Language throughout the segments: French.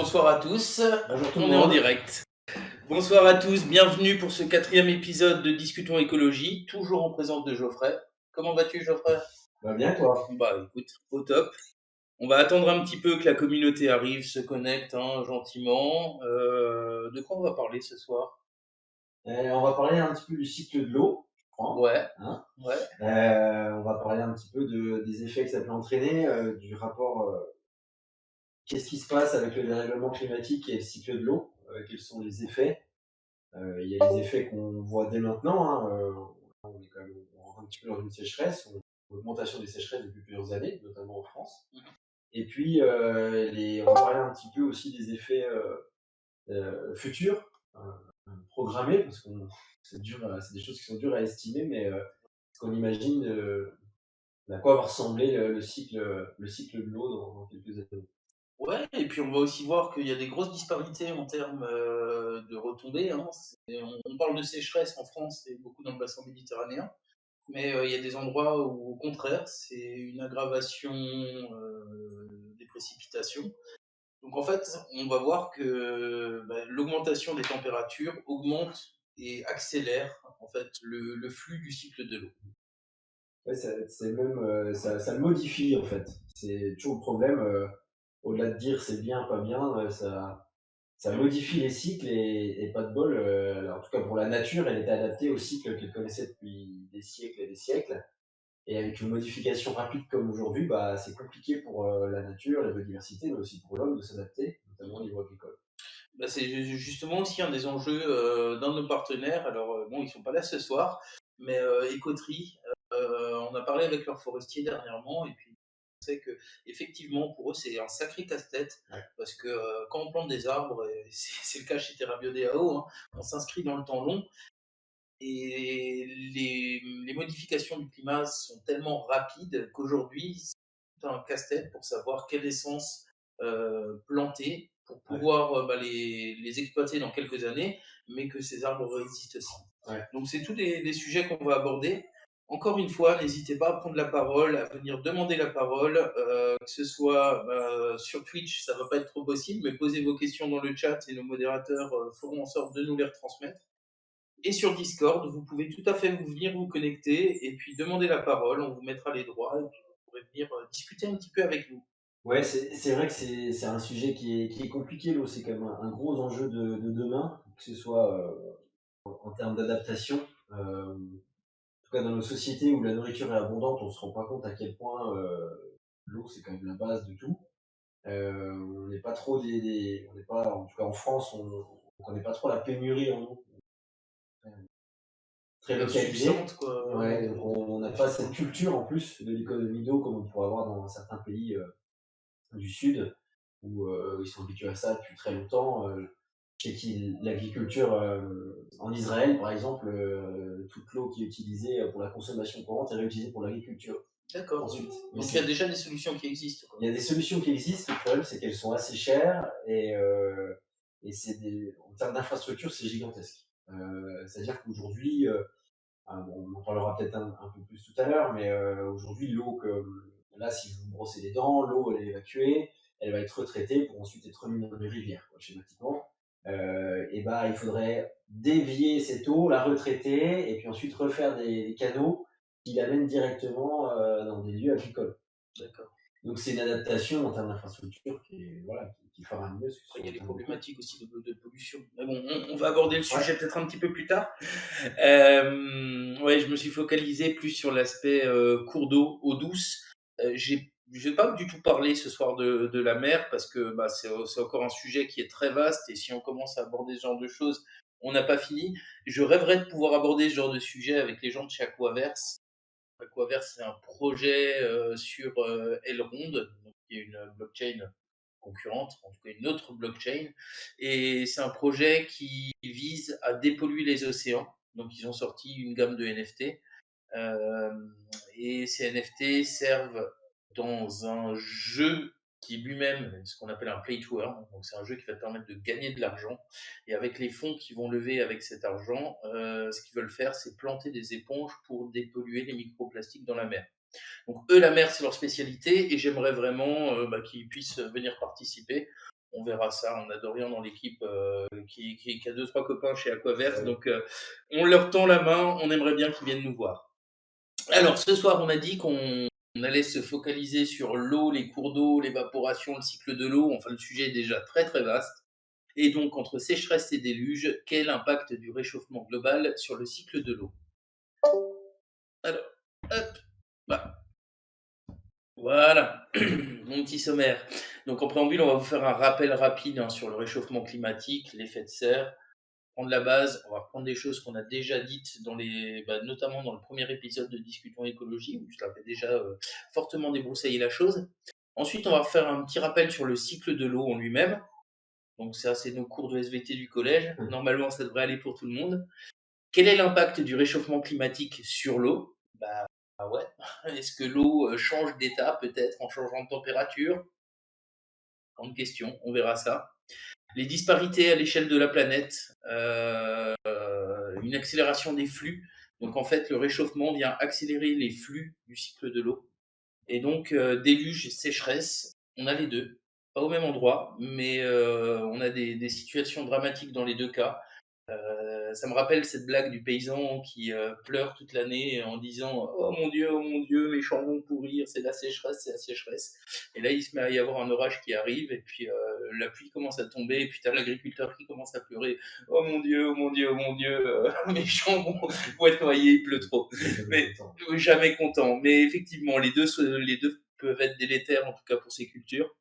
bonsoir à tous. Bonjour tout le On est en monde. direct. Bonsoir à tous, bienvenue pour ce 4e épisode de Discutons écologie, toujours en présence de Geoffrey. Comment vas-tu, Geoffrey? Va bien toi? Bah écoute, au top. On va attendre un petit peu que la communauté arrive, se connecte gentiment. De quoi on va parler ce soir? On va parler un petit peu du cycle de l'eau, je crois. Ouais, Hein. ouais. On va parler un petit peu des effets que ça peut entraîner, du rapport, qu'est-ce qui se passe avec le dérèglement climatique et le cycle de l'eau, quels sont les effets. Il y a les effets qu'on voit dès maintenant. On est quand même on rentre un petit peu dans une sécheresse, une augmentation des sécheresses depuis plusieurs années, notamment en France. Et puis on va parler un petit peu aussi des effets futurs, programmés, parce que c'est des choses qui sont dures à estimer, mais ce qu'on imagine à quoi va ressembler le cycle de l'eau dans quelques années. Ouais, et puis on va aussi voir qu'il y a des grosses disparités en termes de retombées. On parle de sécheresse en France et beaucoup dans le bassin méditerranéen. Mais il y a des endroits où, au contraire, c'est une aggravation des précipitations. Donc en fait, on va voir que l'augmentation des températures augmente et accélère en fait le flux du cycle de l'eau. Ouais, c'est même, ça le modifie en fait. C'est toujours le problème, au-delà de dire c'est bien, pas bien, ça modifie les cycles et pas de bol. En tout cas pour la nature, elle était adaptée au cycle qu'elle connaissait depuis des siècles et des siècles. Et avec une modification rapide comme aujourd'hui, c'est compliqué pour la nature, la biodiversité, mais aussi pour l'homme de s'adapter, notamment au niveau agricole. C'est justement aussi un des enjeux d'un de nos partenaires. Alors bon, ils sont pas là ce soir, mais Écoterie, on a parlé avec leurs forestiers dernièrement et puis on sait que effectivement pour eux c'est un sacré casse-tête Ouais. parce que quand on plante des arbres, et c'est le cas chez Terra Bio DAO, on s'inscrit dans le temps long et les modifications du climat sont tellement rapides qu'aujourd'hui c'est un casse-tête pour savoir quelle essence planter pour pouvoir les exploiter dans quelques années, mais que ces arbres résistent aussi. Ouais. Donc c'est tous les sujets qu'on va aborder. Encore une fois, n'hésitez pas à prendre la parole, à venir demander la parole, que ce soit sur Twitch, ça va pas être trop possible, mais posez vos questions dans le chat et nos modérateurs feront en sorte de nous les retransmettre. Et sur Discord, vous pouvez tout à fait venir vous connecter et puis demander la parole, on vous mettra les droits et puis vous pourrez venir discuter un petit peu avec nous. Ouais, c'est vrai que c'est un sujet qui est compliqué, l'eau. C'est quand même un gros enjeu de demain, que ce soit en termes d'adaptation. En tout cas, dans nos sociétés où la nourriture est abondante, on se rend pas compte à quel point l'eau, c'est quand même la base de tout. On n'est pas trop on n'est pas, en tout cas en France, on connaît pas trop la pénurie en eau. Très localisée. Quoi. Ouais, donc on n'a pas cette culture en plus de l'économie d'eau comme on pourrait avoir dans certains pays du Sud où ils sont habitués à ça depuis très longtemps. Je sais que l'agriculture en Israël, par exemple, toute l'eau qui est utilisée pour la consommation courante est réutilisée pour l'agriculture. D'accord. Ensuite, donc il y a déjà des solutions qui existent. Quoi. Il y a des solutions qui existent. Le problème, c'est qu'elles sont assez chères et en termes d'infrastructure, c'est gigantesque. C'est-à-dire qu'aujourd'hui, on en parlera peut-être un peu plus tout à l'heure, mais aujourd'hui, l'eau, là, si vous brossez les dents, l'eau, elle est évacuée, elle va être retraitée pour ensuite être remise dans les rivières, quoi, schématiquement. Il faudrait dévier cette eau, la retraiter, et puis ensuite refaire des canaux qui l'amènent directement dans des lieux agricoles. D'accord. Donc c'est une adaptation en termes d'infrastructure qui est faramineuse. Il y a des problématiques aussi de pollution. Mais bon, on va aborder le sujet peut-être un petit peu plus tard. Je me suis focalisé plus sur l'aspect cours d'eau, eau douce. Je vais pas du tout parler ce soir de la mer parce que c'est encore un sujet qui est très vaste et si on commence à aborder ce genre de choses, on n'a pas fini. Je rêverais de pouvoir aborder ce genre de sujet avec les gens de chez Aquaverse. Aquaverse, c'est un projet sur Elrond, donc qui est une blockchain concurrente, en tout cas une autre blockchain. Et c'est un projet qui vise à dépolluer les océans. Donc ils ont sorti une gamme de NFT. Euh, et ces NFT servent dans un jeu qui est lui-même ce qu'on appelle un play to earn. Donc c'est un jeu qui va te permettre de gagner de l'argent. Et avec les fonds qu'ils vont lever avec cet argent, ce qu'ils veulent faire, c'est planter des éponges pour dépolluer les microplastiques dans la mer. Donc eux, la mer, c'est leur spécialité et j'aimerais vraiment qu'ils puissent venir participer. on verra ça. On a Dorian dans l'équipe qui a deux, trois copains chez Aquaverse, Ouais. donc on leur tend la main, on aimerait bien qu'ils viennent nous voir. Alors, ce soir, on a dit qu'on allait se focaliser sur l'eau, les cours d'eau, l'évaporation, le cycle de l'eau. Enfin, le sujet est déjà très très vaste. Et donc, entre sécheresse et déluge, quel impact du réchauffement global sur le cycle de l'eau? Alors, hop, bah, voilà, mon petit sommaire. Donc, en préambule, on va vous faire un rappel rapide sur le réchauffement climatique, l'effet de serre. Prendre la base, on va reprendre des choses qu'on a déjà dites notamment dans le premier épisode de Discutons écologie, où je t'avais déjà fortement débroussaillé la chose. Ensuite, on va refaire un petit rappel sur le cycle de l'eau en lui-même. Donc ça, c'est nos cours de SVT du collège. Normalement, ça devrait aller pour tout le monde. Quel est l'impact du réchauffement climatique sur l'eau? Ouais. Est-ce que l'eau change d'état peut-être en changeant de température? Grande question, on verra ça. Les disparités à l'échelle de la planète, une accélération des flux. Donc en fait, le réchauffement vient accélérer les flux du cycle de l'eau. Et donc déluge et sécheresse, on a les deux. Pas au même endroit, mais on a des situations dramatiques dans les deux cas. Ça me rappelle cette blague du paysan qui pleure toute l'année en disant oh mon Dieu, mes champs vont pourrir, c'est la sécheresse, c'est la sécheresse. Et là, il se met à y avoir un orage qui arrive, et puis la pluie commence à tomber, et puis t'as l'agriculteur qui commence à pleurer oh mon Dieu, oh mon Dieu, oh mon Dieu, mes champs vont être noyés, il pleut trop. Mais jamais content. Mais effectivement, les deux peuvent être délétères, en tout cas pour ces cultures.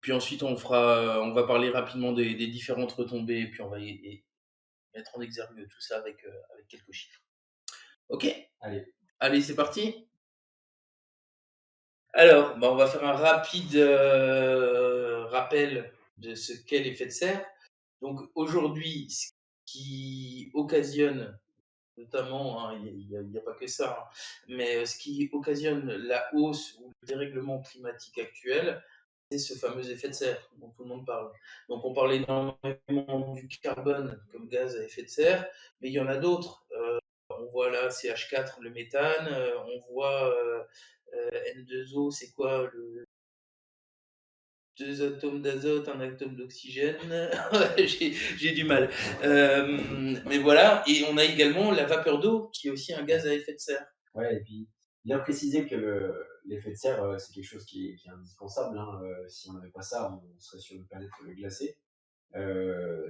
Puis ensuite, on va parler rapidement des différentes retombées, et puis on va mettre en exergue tout ça avec quelques chiffres. Ok? Allez, c'est parti. Alors, on va faire un rapide rappel de ce qu'est l'effet de serre. Donc aujourd'hui, ce qui occasionne, notamment, il n'y a pas que ça, mais ce qui occasionne la hausse ou le dérèglement climatique actuel, c'est ce fameux effet de serre dont tout le monde parle. Donc on parle énormément du carbone comme gaz à effet de serre, mais il y en a d'autres. On voit là CH4, le méthane, on voit N2O, c'est quoi le deux atomes d'azote, un atome d'oxygène. J'ai du mal. Mais voilà, et on a également la vapeur d'eau, qui est aussi un gaz à effet de serre. Ouais, et puis bien préciser que l'effet de serre, c'est quelque chose qui est indispensable. Hein. Si on n'avait pas ça, on serait sur une planète glacée.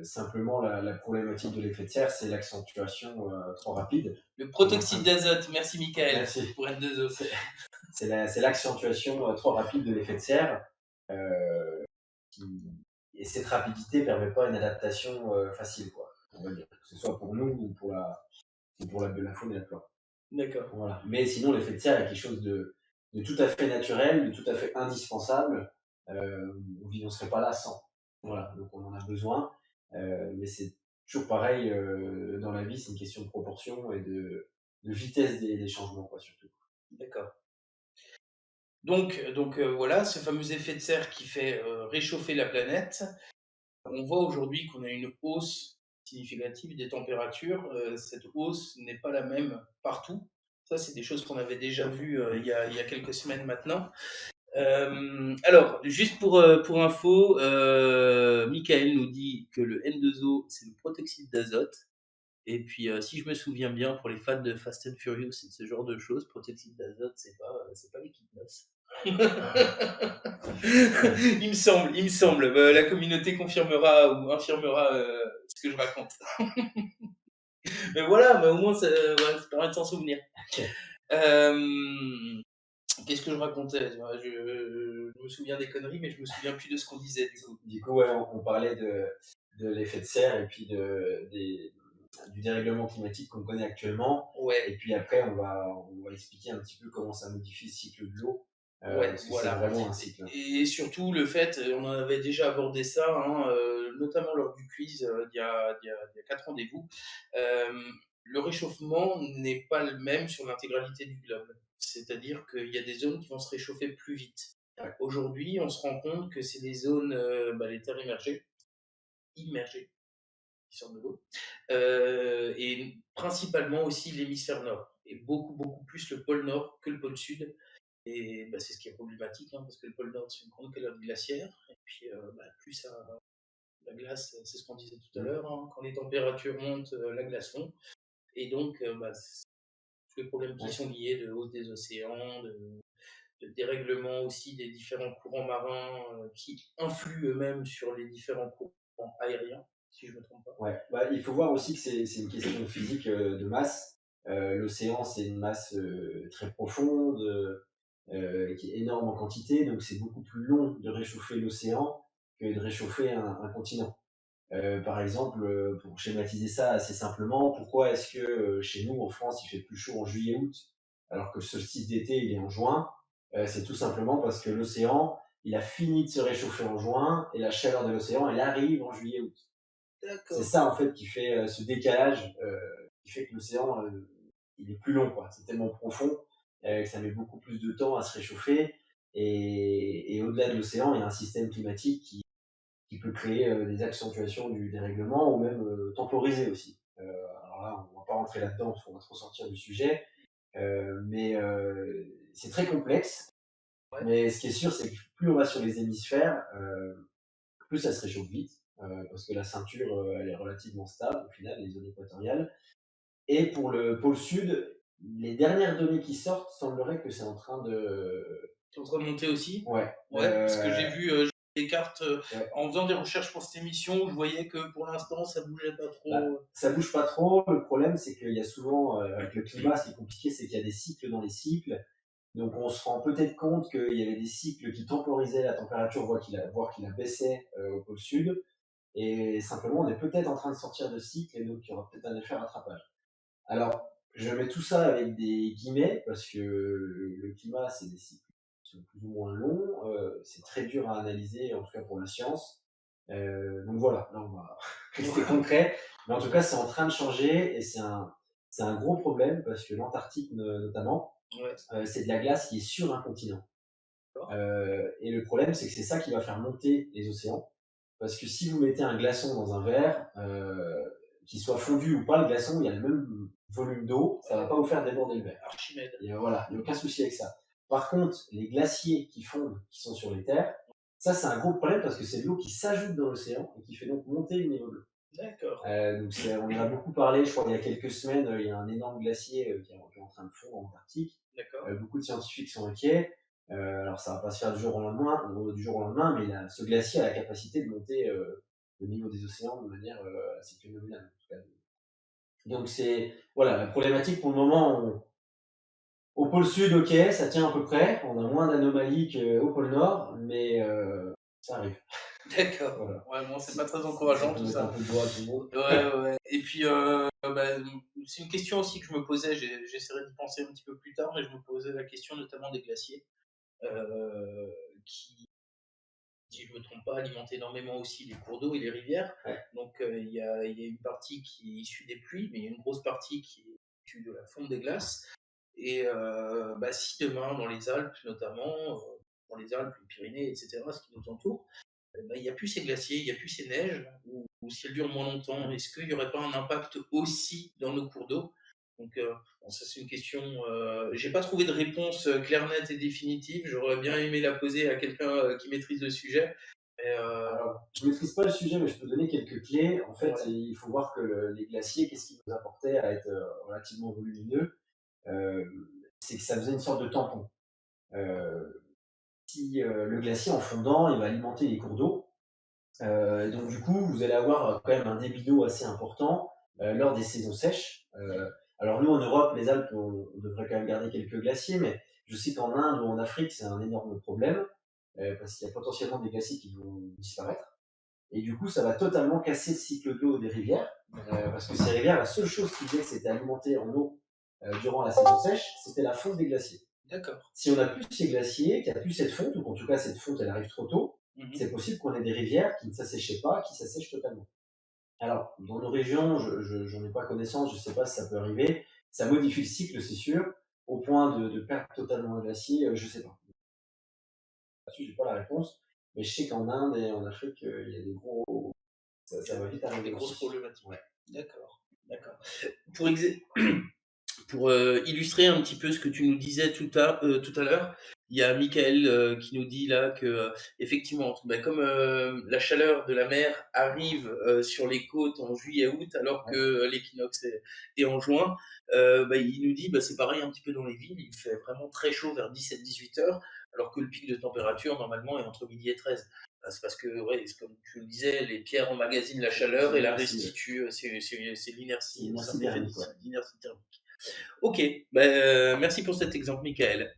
Simplement, la problématique de l'effet de serre, c'est l'accentuation trop rapide. Le protoxyde d'azote, merci Michael, Merci. pour N2O. C'est l'accentuation trop rapide de l'effet de serre. Et cette rapidité ne permet pas une adaptation facile, quoi, on va dire. Que ce soit pour nous ou pour la faune et la flore. D'accord. Voilà. Mais sinon, l'effet de serre est quelque chose de tout à fait naturel, de tout à fait indispensable. On ne serait pas là sans. Voilà. Donc on en a besoin. Mais c'est toujours pareil dans la vie, c'est une question de proportion et de vitesse des changements, quoi, surtout. D'accord. Donc voilà, ce fameux effet de serre qui fait réchauffer la planète. On voit aujourd'hui qu'on a une hausse significative des températures. Cette hausse n'est pas la même partout. Ça, c'est des choses qu'on avait déjà vues il y a quelques semaines maintenant. Alors, juste pour info, Michael nous dit que le N2O, c'est le protoxyde d'azote. Et puis, si je me souviens bien, pour les fans de Fast and Furious et de ce genre de choses, protoxyde d'azote, c'est pas l'équipe noce. Il me semble. La communauté confirmera ou infirmera ce que je raconte. Mais voilà, au moins, ça permet de s'en souvenir. Qu'est-ce que je racontais? Je me souviens des conneries, mais je me souviens plus de ce qu'on disait, du coup. Du coup, ouais, on parlait de l'effet de serre et puis du dérèglement climatique qu'on connaît actuellement. Ouais. Et puis après, on va expliquer un petit peu comment ça modifie le cycle de l'eau. Parce que c'est vraiment un cycle. Et surtout, le fait, on en avait déjà abordé ça, notamment lors du quiz il y a 4 rendez-vous. Le réchauffement n'est pas le même sur l'intégralité du globe. C'est-à-dire qu'il y a des zones qui vont se réchauffer plus vite. Ouais. Aujourd'hui, on se rend compte que c'est les zones, les terres immergées, qui sortent de l'eau, et principalement aussi l'hémisphère nord, et beaucoup plus le pôle nord que le pôle sud, Et bah, c'est ce qui est problématique, hein, parce que le pôle Nord, c'est une grande calotte glaciaire. Et puis, bah, plus ça, la glace, c'est ce qu'on disait tout à Mmh. l'heure, hein, quand les températures montent, la glace fond. Et donc, bah, tous les problèmes qui Ouais. sont liés de hausse des océans, de dérèglement aussi des différents courants marins qui influent eux-mêmes sur les différents courants aériens, si je ne me trompe pas. Ouais, bah, il faut voir aussi que c'est une question physique, de masse. L'océan, c'est une masse, très profonde, qui est énorme en quantité, donc c'est beaucoup plus long de réchauffer l'océan que de réchauffer un continent. Par exemple, pour schématiser ça assez simplement, pourquoi est-ce que, chez nous, en France, il fait plus chaud en juillet-août, alors que le solstice d'été, il est en juin? C'est tout simplement parce que l'océan, il a fini de se réchauffer en juin et la chaleur de l'océan, elle arrive en juillet-août. C'est D'accord. ça en fait qui fait ce décalage, qui fait que l'océan il est plus long quoi. C'est tellement profond que ça met beaucoup plus de temps à se réchauffer et au-delà de l'océan, il y a un système climatique qui peut créer des accentuations du dérèglement ou même temporiser aussi. Alors là, on va pas rentrer là-dedans parce qu'on va trop sortir du sujet, mais c'est très complexe. Ouais, Mais ce qui est sûr, c'est que plus on va sur les hémisphères, plus ça se réchauffe vite, parce que la ceinture, elle est relativement stable au final, les zones équatoriales. Et pour le pôle sud, les dernières données qui sortent sembleraient que c'est en train de... tu es en train de monter aussi. Ouais, Ouais, parce que j'ai vu des cartes ouais. en faisant des recherches pour cette émission, je voyais que pour l'instant ça bougeait pas Bah, trop. ça bouge pas trop. Le problème, c'est qu'il y a souvent, avec le climat, ce qui est compliqué, c'est qu'il y a des cycles dans les cycles. Donc on se rend peut-être compte qu'il y avait des cycles qui temporisaient la température, voire qui la baissaient au pôle sud. Et simplement, on est peut-être en train de sortir de cycle et donc il y aura peut-être un effet rattrapage. Alors, je mets tout ça avec des guillemets parce que le climat, c'est des cycles qui sont plus ou moins longs. C'est très dur à analyser, en tout cas pour la science. Donc voilà, là on va rester concret. Mais en tout cas, c'est en train de changer et c'est un gros problème parce que l'Antarctique notamment, Ouais, c'est de la glace qui est sur un continent. d'accord. Et le problème, c'est que c'est ça qui va faire monter les océans. Parce que si vous mettez un glaçon dans un verre, qu'il soit fondu ou pas, le glaçon, il y a le même volume d'eau, ça va pas vous faire déborder le verre. Archimède. Et voilà, il n'y a aucun souci avec ça. Par contre, les glaciers qui fondent, qui sont sur les terres, ça c'est un gros problème parce que c'est de l'eau qui s'ajoute dans l'océan et qui fait donc monter le niveau de l'eau. D'accord, Donc on en a beaucoup parlé, je crois il y a quelques semaines, il y a un énorme glacier qui est en train de fondre en Antarctique. d'accord. Beaucoup de scientifiques sont inquiets. Alors ça va pas se faire du jour au lendemain, mais ce glacier a la capacité de monter le niveau des océans de manière assez phénoménale. En tout cas. Donc c'est voilà la problématique pour le moment. Au pôle sud, ok, ça tient à peu près. On a moins d'anomalies qu'au pôle nord, mais ça arrive. D'accord. Voilà. Ouais, bon, c'est Si, pas très si ça encourageant peut tout mettre un ça. peu de joie à tout le monde. Ouais, ouais. Et puis, bah, c'est une question aussi que je me posais, j'essaierai d'y penser un petit peu plus tard, mais je me posais la question notamment des glaciers, qui, si je me trompe pas, alimentent énormément aussi les cours d'eau et les rivières. Ouais. Donc, il y a une partie qui est issue des pluies, mais il y a une grosse partie qui est issue de la fonte des glaces. Et bah, si demain, dans les Alpes notamment, dans les Alpes, les Pyrénées, etc., ce qui nous entoure, bah, il n'y a plus ces glaciers, il n'y a plus ces neiges, ou si elles durent moins longtemps, est-ce qu'il n'y aurait pas un impact aussi dans nos cours d'eau? Donc, bon, ça c'est une question. J'ai pas trouvé de réponse claire, nette et définitive. J'aurais bien aimé la poser à quelqu'un qui maîtrise le sujet. Mais Alors, je maîtrise pas le sujet, mais je peux donner quelques clés. En fait, ouais, il faut voir que les glaciers, qu'est-ce qui nous apportait à être relativement volumineux? Euh, c'est que ça faisait une sorte de tampon. Euh, si le glacier en fondant, il va alimenter les cours d'eau. Donc du coup, vous allez avoir quand même un débit d'eau assez important lors des saisons sèches. Alors nous, en Europe, les Alpes, on devrait quand même garder quelques glaciers, mais je sais qu'en Inde ou en Afrique, c'est un énorme problème parce qu'il y a potentiellement des glaciers qui vont disparaître. Et du coup, ça va totalement casser le cycle de l'eau des rivières, parce que ces rivières, la seule chose qui faisait que c'était alimenté en eau durant la saison sèche, c'était la fonte des glaciers. d'accord. Si on n'a plus ces glaciers, qu'il n'y a plus cette fonte, ou qu'en tout cas cette fonte elle arrive trop tôt, Mhm. c'est possible qu'on ait des rivières qui ne s'asséchaient pas, qui s'assèchent totalement. Alors, dans nos régions, j'en ai pas connaissance, je ne sais pas si ça peut arriver. Ça modifie le cycle, c'est sûr, au point de perdre totalement un glacier, je ne sais pas. Là-dessus, j'ai pas la réponse, mais je sais qu'en Inde et en Afrique, il y a des gros, ça va vite Des arriver grosses aussi. problématiques. Ouais. D'accord, d'accord. Pour, exa- Pour illustrer un petit peu ce que tu nous disais tout à l'heure, il y a Michael qui nous dit là que effectivement, bah, comme la chaleur de la mer arrive sur les côtes en juillet-août, alors Ouais. que l'équinoxe est en juin, bah, il nous dit bah, c'est pareil un petit peu dans les villes, il fait vraiment très chaud vers 17-18 heures, alors que le pic de température normalement est entre midi et 13. C'est parce que, ouais, comme tu le disais, les pierres emmagasinent la chaleur et la L'inertie, ouais. restituent, c'est C'est l'inertie, c'est l'inertie un effet thermique, ouais. d'inertie thermique. Ok, bah, merci pour cet exemple, Michael.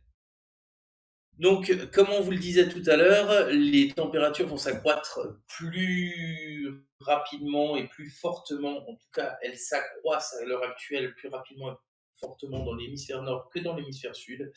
Donc, comme on vous le disait tout à l'heure, les températures vont s'accroître plus rapidement et plus fortement. En tout cas, elles s'accroissent à l'heure actuelle plus rapidement et fortement dans l'hémisphère nord que dans l'hémisphère sud.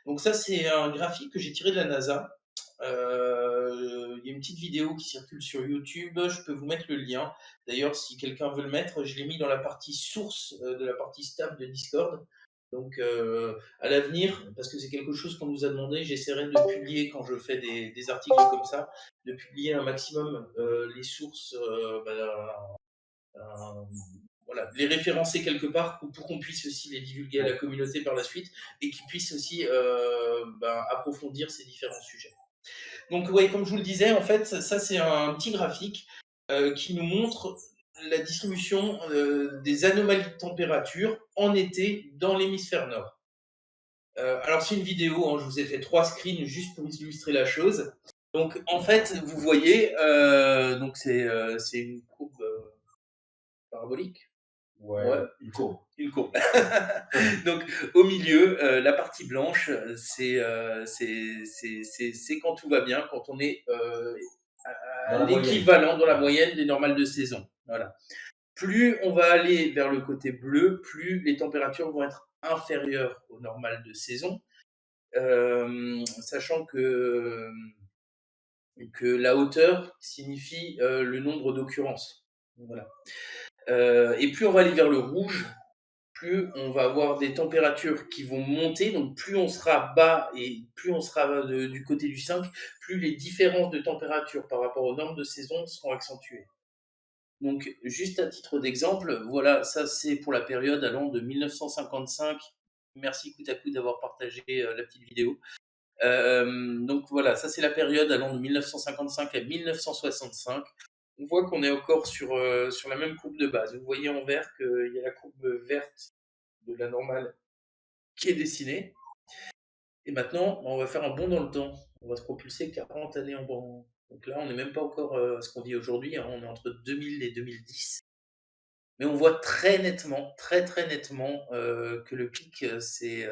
Donc ça, c'est un graphique que j'ai tiré de la NASA. Il y a une petite vidéo qui circule sur YouTube, je peux vous mettre le lien. D'ailleurs, si quelqu'un veut le mettre, je l'ai mis dans la partie source de la partie staff de Discord. Donc, à l'avenir, parce que c'est quelque chose qu'on nous a demandé, j'essaierai de publier quand je fais des articles comme ça, de publier un maximum les sources, voilà, les référencer quelque part pour qu'on puisse aussi les divulguer à la Ouais. communauté par la suite et qu'ils puissent aussi approfondir ces différents sujets. Donc, ouais, comme je vous le disais, en fait, ça c'est un petit graphique qui nous montre la distribution des anomalies de température en été dans l'hémisphère nord. Alors, c'est une vidéo, hein, je vous ai fait 3 screens juste pour illustrer la chose. Donc, en fait, vous voyez, donc c'est une courbe parabolique. Ouais, Ouais, une courbe. une courbe. Donc, au milieu, la partie blanche, c'est quand tout va bien, quand on est à Dans la moyenne. l'équivalent dans la Ouais. moyenne des normales de saison. Voilà. Plus on va aller vers le côté bleu, plus les températures vont être inférieures aux normales de saison, sachant que la hauteur signifie le nombre d'occurrences. Voilà. Et plus on va aller vers le rouge, plus on va avoir des températures qui vont monter, donc plus on sera bas et plus on sera du côté du 5, plus les différences de température par rapport aux normes de saison seront accentuées. Donc, juste à titre d'exemple, voilà, ça c'est pour la période allant de 1955. Merci Koutakou d'avoir partagé la petite vidéo. Donc voilà, ça c'est la période allant de 1955 à 1965. On voit qu'on est encore sur la même courbe de base. Vous voyez en vert qu'il y a la courbe verte de la normale qui est dessinée. Et maintenant, on va faire un bond dans le temps. On va se propulser 40 années en bond. Donc là, on n'est même pas encore à ce qu'on vit aujourd'hui, hein. On est entre 2000 et 2010. Mais on voit très nettement, très très nettement que le pic s'est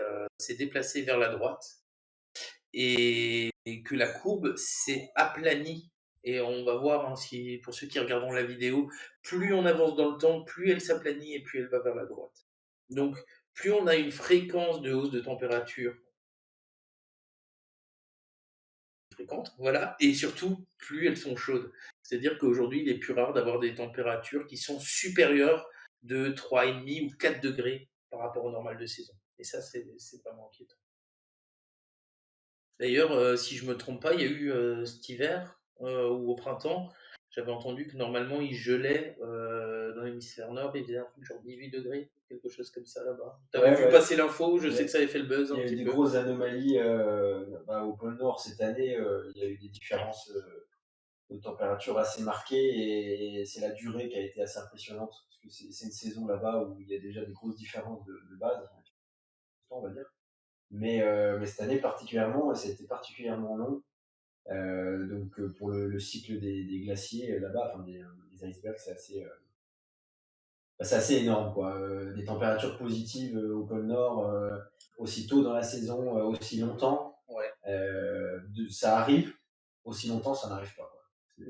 déplacé vers la droite et que la courbe s'est aplanie. Et on va voir, hein, si, pour ceux qui regarderont la vidéo, plus on avance dans le temps, plus elle s'aplanit et plus elle va vers la droite. Donc, plus on a une fréquence de hausse de température fréquente, voilà, et surtout, plus elles sont chaudes. C'est-à-dire qu'aujourd'hui, il est plus rare d'avoir des températures qui sont supérieures de 3,5 ou 4 degrés par rapport au normal de saison. Et ça, c'est vraiment inquiétant. D'ailleurs, si je me trompe pas, il y a eu cet hiver ou au printemps, j'avais entendu que normalement il gelait dans l'hémisphère nord, il faisait un truc genre 18 degrés, quelque chose comme ça là-bas. T'avais Ouais, vu ouais. passer l'info, je Il y a, sais que ça avait fait le buzz il y un a eu petit des peu. grosses anomalies au pôle Nord cette année. Il y a eu des différences de température assez marquées et c'est la durée qui a été assez impressionnante parce que c'est une saison là-bas où il y a déjà des grosses différences de base, on va dire. Mais cette année particulièrement, c'était particulièrement long. Donc pour le cycle des glaciers là-bas, enfin des icebergs, c'est assez énorme, quoi. Des températures positives au pôle Nord, aussi tôt dans la saison, aussi longtemps, Ouais, ça arrive. Aussi longtemps, ça n'arrive pas, quoi.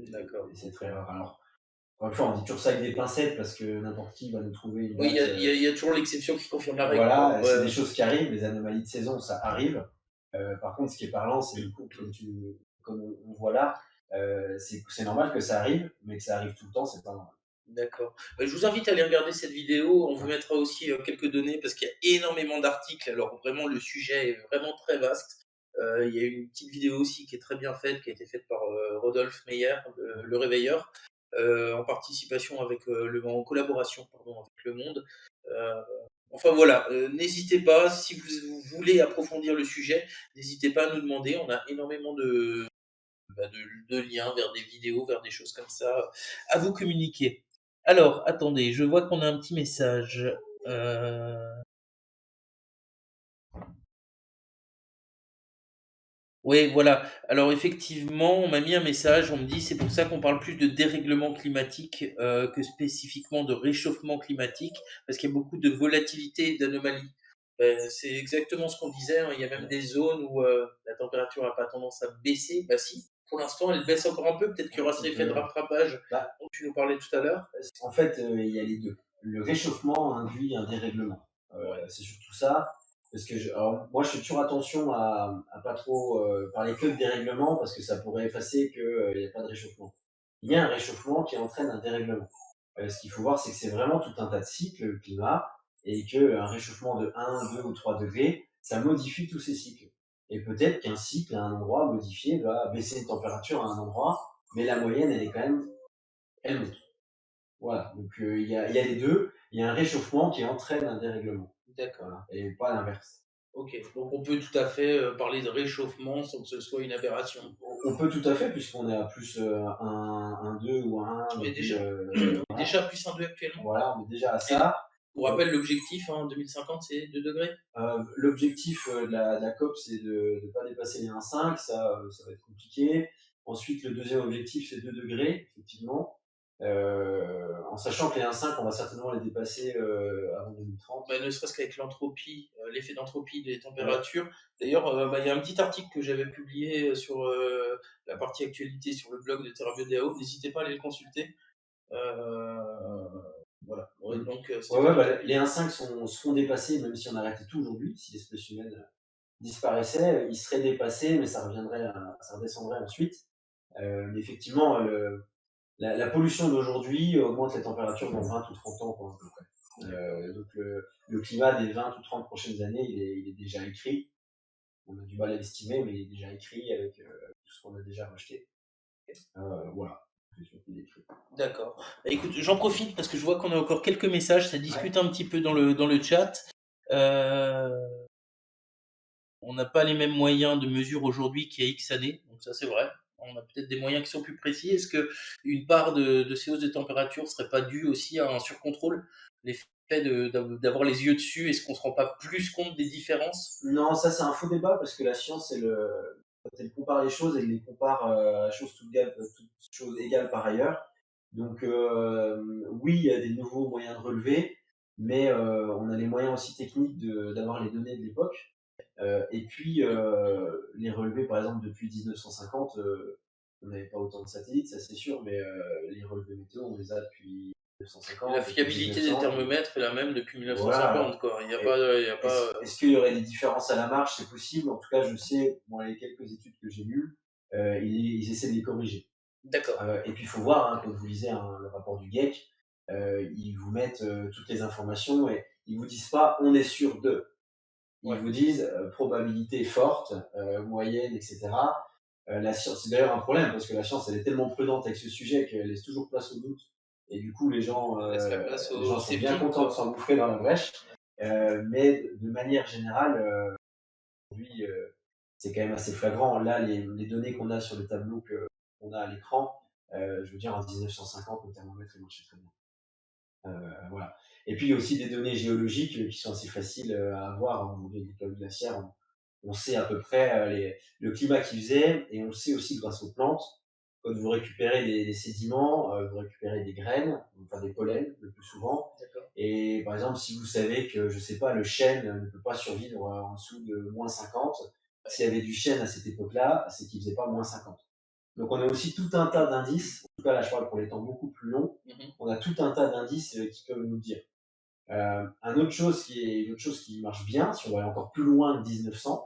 d'accord. C'est très rare. Alors, encore une fois, on dit toujours ça avec des pincettes parce que n'importe qui va nous trouver une Oui, date. il y a toujours l'exception qui confirme la règle, quoi. Voilà, c'est Ouais. des choses qui arrivent, les anomalies de saison, ça arrive. Par contre, ce qui est parlant, c'est du coup, comme on voit là, c'est normal que ça arrive, mais que ça arrive tout le temps, c'est pas normal. D'accord. Bah, je vous invite à aller regarder cette vidéo. On vous Ouais. mettra aussi quelques données parce qu'il y a énormément d'articles. Alors vraiment, le sujet est vraiment très vaste. Il y a une petite vidéo aussi qui est très bien faite, qui a été faite par Rodolphe Meyer, le Réveilleur, en participation avec en collaboration pardon, avec Le Monde. Euh, Enfin voilà, n'hésitez pas, si vous voulez approfondir le sujet, n'hésitez pas à nous demander. On a énormément de liens vers des vidéos, vers des choses comme ça à vous communiquer. Alors, attendez, je vois qu'on a un petit message. Oui, voilà. Alors effectivement, on m'a mis un message, on me dit c'est pour ça qu'on parle plus de dérèglement climatique que spécifiquement de réchauffement climatique, parce qu'il y a beaucoup de volatilité et d'anomalies. C'est exactement ce qu'on disait, hein. Il y a même des zones où la température n'a pas tendance à baisser. Bah si, pour l'instant, elle baisse encore un peu. Peut-être qu'il y aura cet effet de rattrapage Bah, dont tu nous parlais tout à l'heure. en fait, il y a les deux. Le réchauffement induit un dérèglement. Ouais. C'est surtout ça. Parce que alors, moi, je fais toujours attention à pas trop parler que de dérèglement parce que ça pourrait effacer qu'il n'y a pas de réchauffement. Il y a un réchauffement qui entraîne un dérèglement. Ce qu'il faut voir, c'est que c'est vraiment tout un tas de cycles, le climat, et qu'un réchauffement de 1, 2 ou 3 degrés, ça modifie tous ces cycles. Et peut-être qu'un cycle à un endroit modifié va baisser une température à un endroit, mais la moyenne, elle est quand même, elle monte. Voilà, donc il y a les deux. Il y a un réchauffement qui entraîne un dérèglement. D'accord. Voilà, et pas l'inverse. Ok, donc on peut tout à fait parler de réchauffement sans que ce soit une aberration. On peut tout à fait, puisqu'on est à plus un 2 ou un 1 On est depuis. déjà, on est déjà plus un 2 actuellement. Voilà, on est déjà à Et ça. pour rappel, l'objectif, hein, 2050, c'est 2 degrés. L'objectif de la COP, c'est de ne pas dépasser les 1,5, ça va être compliqué. Ensuite, le deuxième objectif, c'est 2 degrés, effectivement. En sachant que les 1,5, on va certainement les dépasser avant 2030. Bah, ne serait-ce qu'avec l'entropie, l'effet d'entropie des températures. Ouais. D'ailleurs, bah, il y a un petit article que j'avais publié sur la partie actualité sur le blog de Terra Biodéo. N'hésitez pas à aller le consulter. Voilà. Ouais, donc, ouais, bah, les 1,5 seront dépassés, même si on arrêtait tout aujourd'hui, si l'espèce humaine disparaissait, ils seraient dépassés, mais ça redescendrait ensuite. Mais effectivement, la pollution d'aujourd'hui augmente les températures dans 20 ou 30 ans, quoi, à peu près. Donc le climat des 20 ou 30 prochaines années, il est déjà écrit. On a du mal à l'estimer, mais il est déjà écrit avec tout ce qu'on a déjà rejeté. Voilà. C'est sûr qu'il est écrit. D'accord. Bah, écoute, j'en profite parce que je vois qu'on a encore quelques messages, ça discute un petit peu dans le chat. On n'a pas les mêmes moyens de mesure aujourd'hui qu'il y a X années, donc ça c'est vrai. On a peut-être des moyens qui sont plus précis. Est-ce que une part de ces hausses de température serait pas due aussi à un surcontrôle? L'effet d'avoir les yeux dessus, est-ce qu'on se rend pas plus compte des différences? Non, ça c'est un faux débat parce que la science, quand elle compare les choses, elle les compare à toutes choses égales par ailleurs. Donc oui, il y a des nouveaux moyens de relever, mais on a les moyens aussi techniques d'avoir les données de l'époque. Et puis les relevés, par exemple, depuis 1950, on n'avait pas autant de satellites, ça c'est sûr, mais les relevés météo, on les a depuis Et 1950. la depuis fiabilité des 1900. thermomètres est la même depuis Voilà. 1950, quoi. Il n'y a Et pas, il y a pas. est-ce qu'il y aurait des différences à la marge? C'est possible. En tout cas, je sais, dans les quelques études que j'ai lues, ils essaient de les corriger. D'accord. Et puis, il faut voir, hein, quand vous lisez le rapport du GIEC, ils vous mettent toutes les informations et ils vous disent pas on est sûr de. Ils vous disent probabilité forte, moyenne, etc. La science, c'est d'ailleurs un problème parce que la science, elle est tellement prudente avec ce sujet qu'elle laisse toujours place au doute. Et du coup, Laisse la place les aux gens sont bien sceptiques, contents de quoi. s'engouffrer dans la brèche. Mais de manière générale, aujourd'hui, c'est quand même assez flagrant. Là, les données qu'on a sur le tableau qu'on a à l'écran, je veux dire, en 1950, le thermomètre, il marchait très bien. Voilà. Et puis, il y a aussi des données géologiques qui sont assez faciles à avoir. Hein. Les plaques glaciaires, on sait à peu près le climat qu'il faisait, et on le sait aussi grâce aux plantes. Quand vous récupérez des sédiments, vous récupérez des graines, enfin des pollens le plus souvent. Et par exemple, si vous savez que, je sais pas, le chêne ne peut pas survivre en dessous de -50, s'il y avait du chêne à cette époque-là, c'est qu'il faisait pas -50. Donc on a aussi tout un tas d'indices, en tout cas là je parle pour les temps beaucoup plus longs, on a tout un tas d'indices qui peuvent nous dire. Une autre chose qui marche bien, si on va aller encore plus loin que 1900,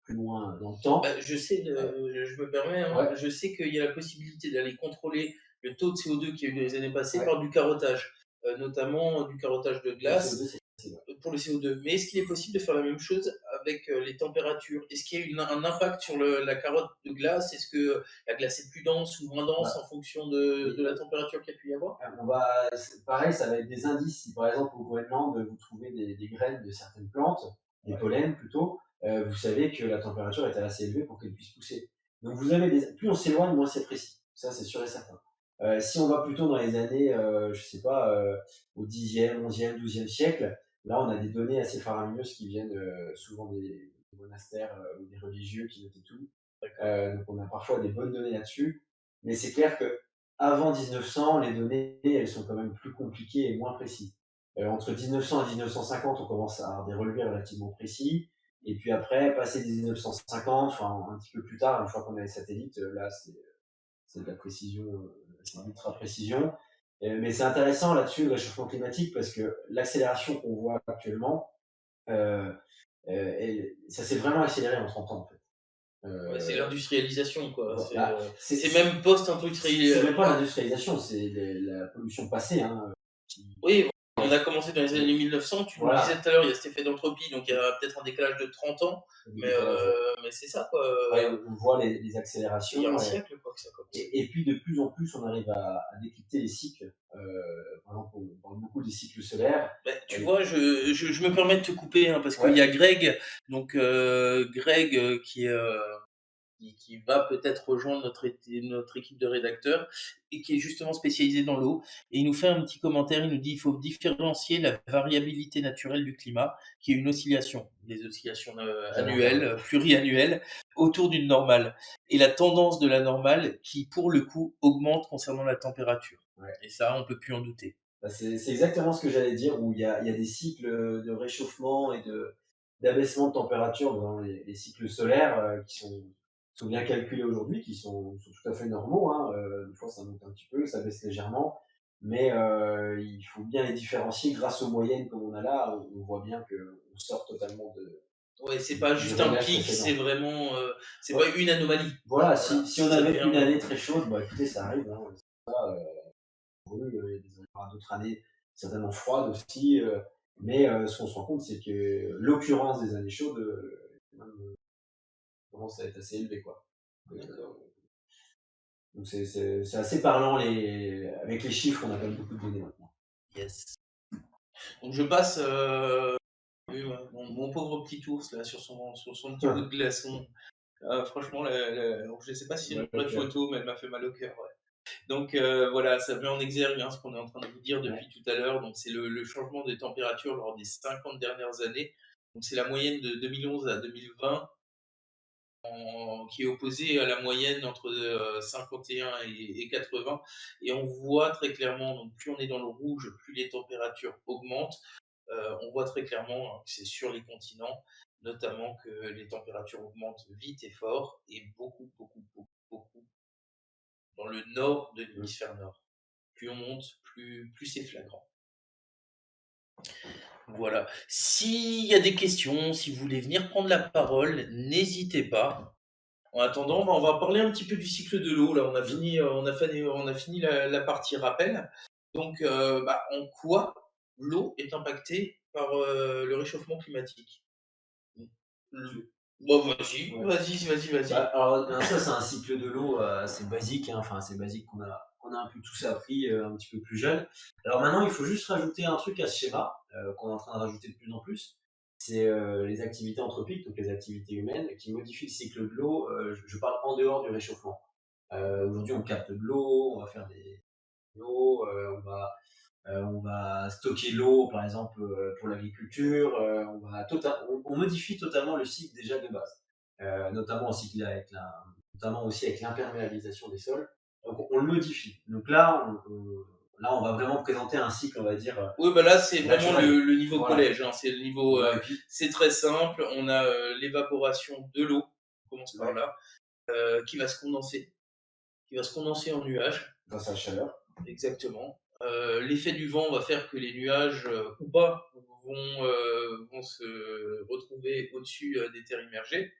plus loin dans le temps. Bah, je sais, je me permets, hein, Ouais. je sais qu'il y a la possibilité d'aller contrôler le taux de CO2 qu'il y a eu dans les années passées Ouais. par du carottage, notamment du carottage de glace C'est pour le CO2. Mais est-ce qu'il est possible de faire la même chose avec les températures, est-ce qu'il y a eu un impact sur la carotte de glace? Est-ce que la glace est plus dense ou moins dense Bah, en fonction mais de la température qu'il y a pu y avoir? on va, pareil, ça va être des indices. Si par exemple au Groenland, vous trouvez des graines de certaines plantes, des Ouais, pollens plutôt, vous savez que la température est assez élevée pour qu'elles puissent pousser. Donc vous avez plus on s'éloigne, moins c'est précis. Ça, c'est sûr et certain. Si on va plutôt dans les années, je sais pas, au 10e, 11e, 12e siècle, là on a des données assez faramineuses qui viennent souvent des monastères ou des religieux qui notaient tout. d'accord. Donc on a parfois des bonnes données là-dessus. Mais c'est clair que avant 1900, les données, elles sont quand même plus compliquées et moins précises. Entre 1900 et 1950, on commence à avoir des relevés relativement précis. Et puis après, passé 1950, enfin un petit peu plus tard, une fois qu'on a les satellites, là c'est de la précision, c'est de l'ultra précision. Mais c'est intéressant là-dessus le réchauffement climatique parce que l'accélération qu'on voit actuellement, euh, ça s'est vraiment accéléré en 30 ans en fait. Ouais, c'est Euh, l'industrialisation, quoi. bah, C'est même c'est même post-industriel. pas l'industrialisation, c'est la pollution passée. Hein, qui, Oui, on a qui- commencé dans les années 1900. Tu nous disais voilà, tout à l'heure, il y a cet effet d'entropie, donc il y a peut-être un décalage de 30 ans. le décalage. Mais c'est ça, quoi. Ouais, on voit les Il y a un accélérations. siècle, quoi, que ça a commencé. Et puis de plus en plus, on arrive à décrypter les cycles. Par exemple, on parle beaucoup des cycles solaires. Ben, tu Et, vois, je me permets de te couper, hein, parce qu'il y ouais, a Greg, donc Greg qui va peut-être rejoindre notre équipe de rédacteurs et qui est justement spécialisé dans l'eau. Et il nous fait un petit commentaire, il nous dit il faut différencier la variabilité naturelle du climat, qui est une oscillation, des oscillations j'allais en parler. annuelles, pluriannuelles, autour d'une normale, et la tendance de la normale qui, pour le coup, augmente concernant la température. Ouais. Et ça, on peut plus en douter. Bah, c'est exactement ce que j'allais dire, où il y a des cycles de réchauffement et d'abaissement de température dans les cycles solaires qui sont bien calculés aujourd'hui, qui sont tout à fait normaux. Hein. Des fois, ça monte un petit peu, ça baisse légèrement, mais il faut bien les différencier grâce aux moyennes comme on a là. On voit bien qu'on sort totalement Ouais, c'est pas du juste un réglage pic, c'est précédent. vraiment, c'est Ouais. pas une anomalie. Voilà, Voilà, si on ça avait une devient. année très chaude, bah écoutez, ça arrive. Hein. Oui, il y aura d'autres années certainement froides aussi, mais ce qu'on se rend compte, c'est que l'occurrence des années chaudes quand même, commence à être assez élevée, quoi. Donc, D'accord. donc c'est assez parlant avec les chiffres, on a quand même beaucoup de données maintenant. Yes. Donc je passe oui, ouais, mon pauvre petit ours là sur son petit bout de glaçon. Franchement, alors, je ne sais pas si c'est une Ouais, vraie ok. photo, mais elle m'a fait mal au cœur. Ouais. Donc voilà, ça met en exergue ce qu'on est en train de vous dire Ouais. depuis tout à l'heure. Donc c'est le changement des températures lors des 50 dernières années. Donc c'est la moyenne de 2011 à 2020 qui est opposée à la moyenne entre 51 et 80. Et on voit très clairement, donc plus on est dans le rouge, plus les températures augmentent. On voit très clairement que c'est sur les continents, notamment que les températures augmentent vite et fort, et beaucoup, beaucoup, beaucoup, beaucoup dans le nord de Mm. l'hémisphère nord. Plus on monte, plus c'est flagrant. Voilà. S'il y a des questions, si vous voulez venir prendre la parole, n'hésitez pas. En attendant, on va parler un petit peu du cycle de l'eau. Là, Mm. on a fini la partie rappel. Donc, en quoi l'eau est impactée par le réchauffement climatique? Tu- Bon, vas-y, ouais. vas-y, vas-y, Bah, vas-y. alors, ça, c'est un cycle de l'eau assez basique, hein, enfin assez basique qu'on a un peu tous appris un petit peu plus jeune. Alors maintenant, il faut juste rajouter un truc à ce schéma qu'on est en train de rajouter de plus en plus. C'est les activités anthropiques, donc les activités humaines, qui modifient le cycle de l'eau. Je parle en dehors du réchauffement. Aujourd'hui, on capte de l'eau, on va faire de l'eau, on va stocker l'eau, par exemple, pour l'agriculture. On modifie totalement le cycle déjà de base, notamment aussi notamment aussi avec l'imperméabilisation des sols. Donc on le modifie. Donc là, on va vraiment présenter un cycle, on va dire, Oui, bah là, c'est vraiment naturel. le niveau Voilà. collège, hein. C'est le niveau, Voilà. Et puis, c'est très simple. On a l'évaporation de l'eau, on commence par ouais, là, qui va se condenser, en nuages. grâce à la chaleur. Exactement. L'effet du vent va faire que les nuages, ou pas, vont se retrouver au-dessus des terres immergées.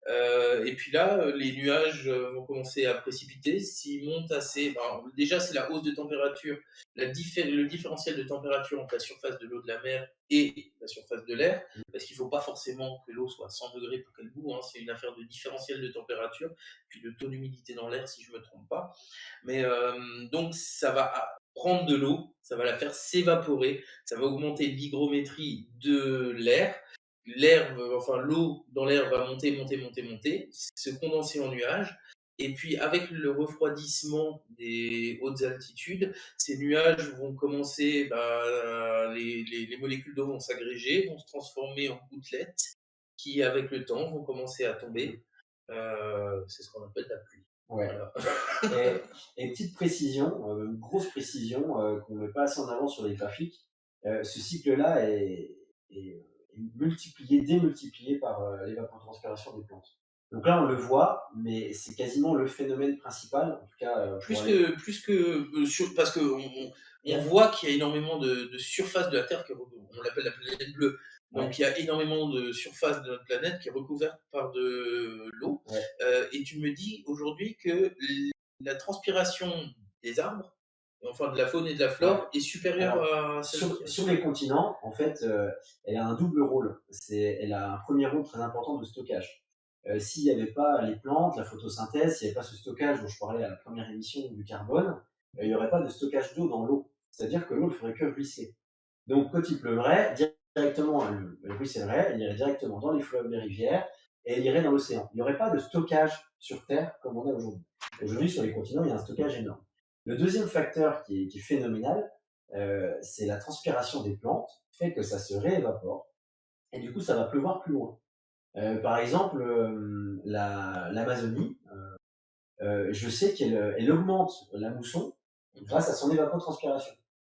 Et puis là, les nuages vont commencer à précipiter. S'ils montent assez, ben, déjà c'est la hausse de température, le différentiel de température entre la surface de l'eau de la mer et la surface de l'air, parce qu'il ne faut pas forcément que l'eau soit à 100 degrés pour qu'elle boue, hein. C'est une affaire de différentiel de température, puis de taux d'humidité dans l'air si je ne me trompe pas. Mais donc ça va prendre de l'eau, ça va la faire s'évaporer, ça va augmenter l'hygrométrie de l'air. Enfin l'eau dans l'air va monter, monter, monter, monter, se condenser en nuages. Et puis avec le refroidissement des hautes altitudes, ces nuages vont commencer, les molécules d'eau vont s'agréger, vont se transformer en gouttelettes qui, avec le temps, vont commencer à tomber. C'est ce qu'on appelle la pluie. Ouais. Voilà. Et petite précision, une grosse précision qu'on ne met pas assez en avant sur les graphiques, ce cycle-là est démultiplié par l'évapotranspiration des plantes. Donc là, on le voit, mais c'est quasiment le phénomène principal, en tout cas. Parce que on voit qu'il y a énormément de surface de la Terre, on l'appelle la planète bleue. Donc il y a énormément de surface de notre planète qui est recouverte par de l'eau. Et tu me dis aujourd'hui que la transpiration des arbres, enfin de la faune et de la flore, est supérieure à celle sur les continents, en fait, elle a un double rôle. Elle a un premier rôle très important de stockage. S'il n'y avait pas les plantes, la photosynthèse, s'il n'y avait pas ce stockage dont je parlais à la première émission du carbone, il n'y aurait pas de stockage d'eau dans l'eau. C'est-à-dire que l'eau ne ferait que ruisseler. Donc, quand il pleuvrait, directement, elle ruissellerait, elle irait directement dans les fleuves, les rivières, et elle irait dans l'océan. Il n'y aurait pas de stockage sur Terre comme on a aujourd'hui. Aujourd'hui, sur les continents, il y a un stockage énorme. Le deuxième facteur qui est phénoménal, c'est la transpiration des plantes, fait que ça se réévapore, et du coup, ça va pleuvoir plus loin. Par exemple, l'Amazonie, je sais qu'elle augmente la mousson grâce à son évapotranspiration.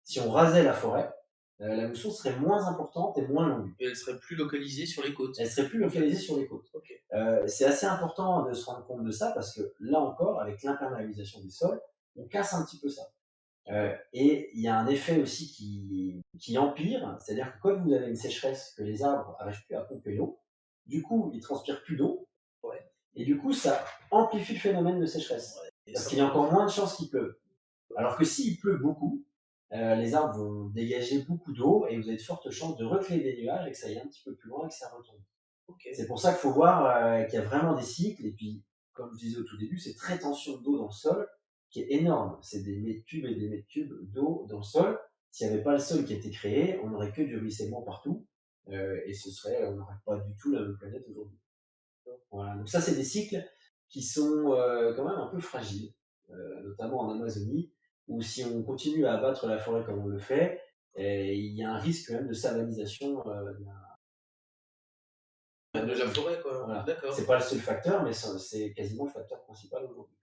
Si on rasait la forêt, la mousson serait moins importante et moins longue. Et elle serait plus localisée sur les côtes. Elle serait plus localisée sur les côtes. Okay. C'est assez important de se rendre compte de ça parce que là encore, avec l'imperméabilisation des sols, on casse un petit peu ça. Et il y a un effet aussi qui empire, c'est-à-dire que quand vous avez une sécheresse, que les arbres n'arrivent plus à pomper l'eau, du coup, ils transpirent plus d'eau, et du coup, ça amplifie le phénomène de sécheresse, parce qu'il y a encore moins de chances qu'il pleuve. Alors que s'il pleut beaucoup, les arbres vont dégager beaucoup d'eau, et vous avez de fortes chances de recréer des nuages, et que ça aille un petit peu plus loin, et que ça retombe. Okay. C'est pour ça qu'il faut voir qu'il y a vraiment des cycles, et puis, comme je disais au tout début, cette rétention d'eau dans le sol, qui est énorme. C'est des mètres cubes et des mètres cubes d'eau dans le sol. S'il n'y avait pas le sol qui a été créé, on n'aurait que du ruissellement partout. Et on n'aurait pas du tout la même planète aujourd'hui. Voilà. Donc ça, c'est des cycles qui sont quand même un peu fragiles, notamment en Amazonie, où si on continue à abattre la forêt comme on le fait, il y a un risque quand même de savanisation de la forêt, quoi. Voilà. D'accord. C'est pas le seul facteur, mais c'est quasiment le facteur principal aujourd'hui.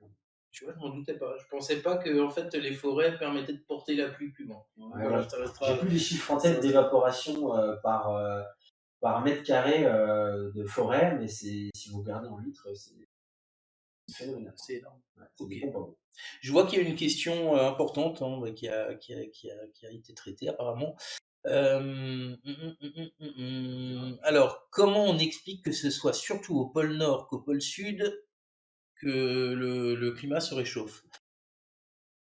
Tu vois, je m'en doutais pas. Je pensais pas que en fait les forêts permettaient de porter la pluie plus loin. Voilà. J'ai plus les chiffres en tête d'évaporation par mètre carré de forêt, mais si vous regardez en litres, c'est phénoménal. C'est énorme. Ouais, okay. Je vois qu'il y a une question importante qui a été traitée apparemment. Alors, comment on explique que ce soit surtout au pôle Nord qu'au pôle Sud que le climat se réchauffe?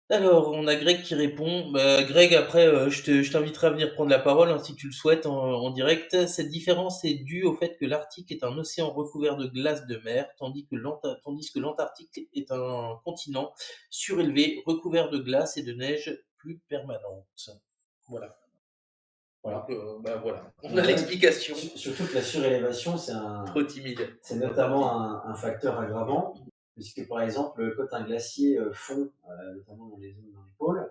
Alors, on a Greg qui répond. Greg, après, je t'inviterai à venir prendre la parole hein, si tu le souhaites en direct. Cette différence est due au fait que l'Arctique est un océan recouvert de glace de mer, tandis que l'Antarctique est un continent surélevé, recouvert de glace et de neige plus permanente. Voilà. Voilà. Donc, voilà. On a l'explication. Surtout que la surélévation, trop timide. C'est notamment un facteur aggravant, puisque par exemple, quand un glacier fond, notamment dans les zones dans les pôles,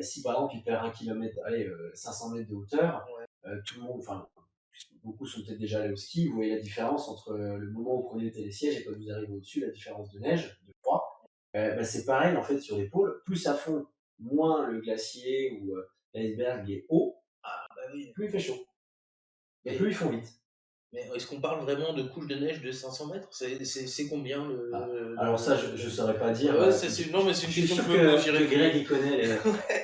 si par exemple il perd 1 km, 500 mètres de hauteur, tout le monde, enfin beaucoup sont peut-être déjà allés au ski, vous voyez la différence entre le moment où vous prenez le télésiège et quand vous arrivez au-dessus, la différence de neige, de froid. C'est pareil en fait sur les pôles, plus ça fond, moins le glacier ou l'iceberg est haut, plus il fait chaud. Et plus ils font vite. Mais est-ce qu'on parle vraiment de couches de neige de 500 mètres? C'est combien Alors ça, je ne saurais pas dire. Non, mais c'est une question que Greg il connaît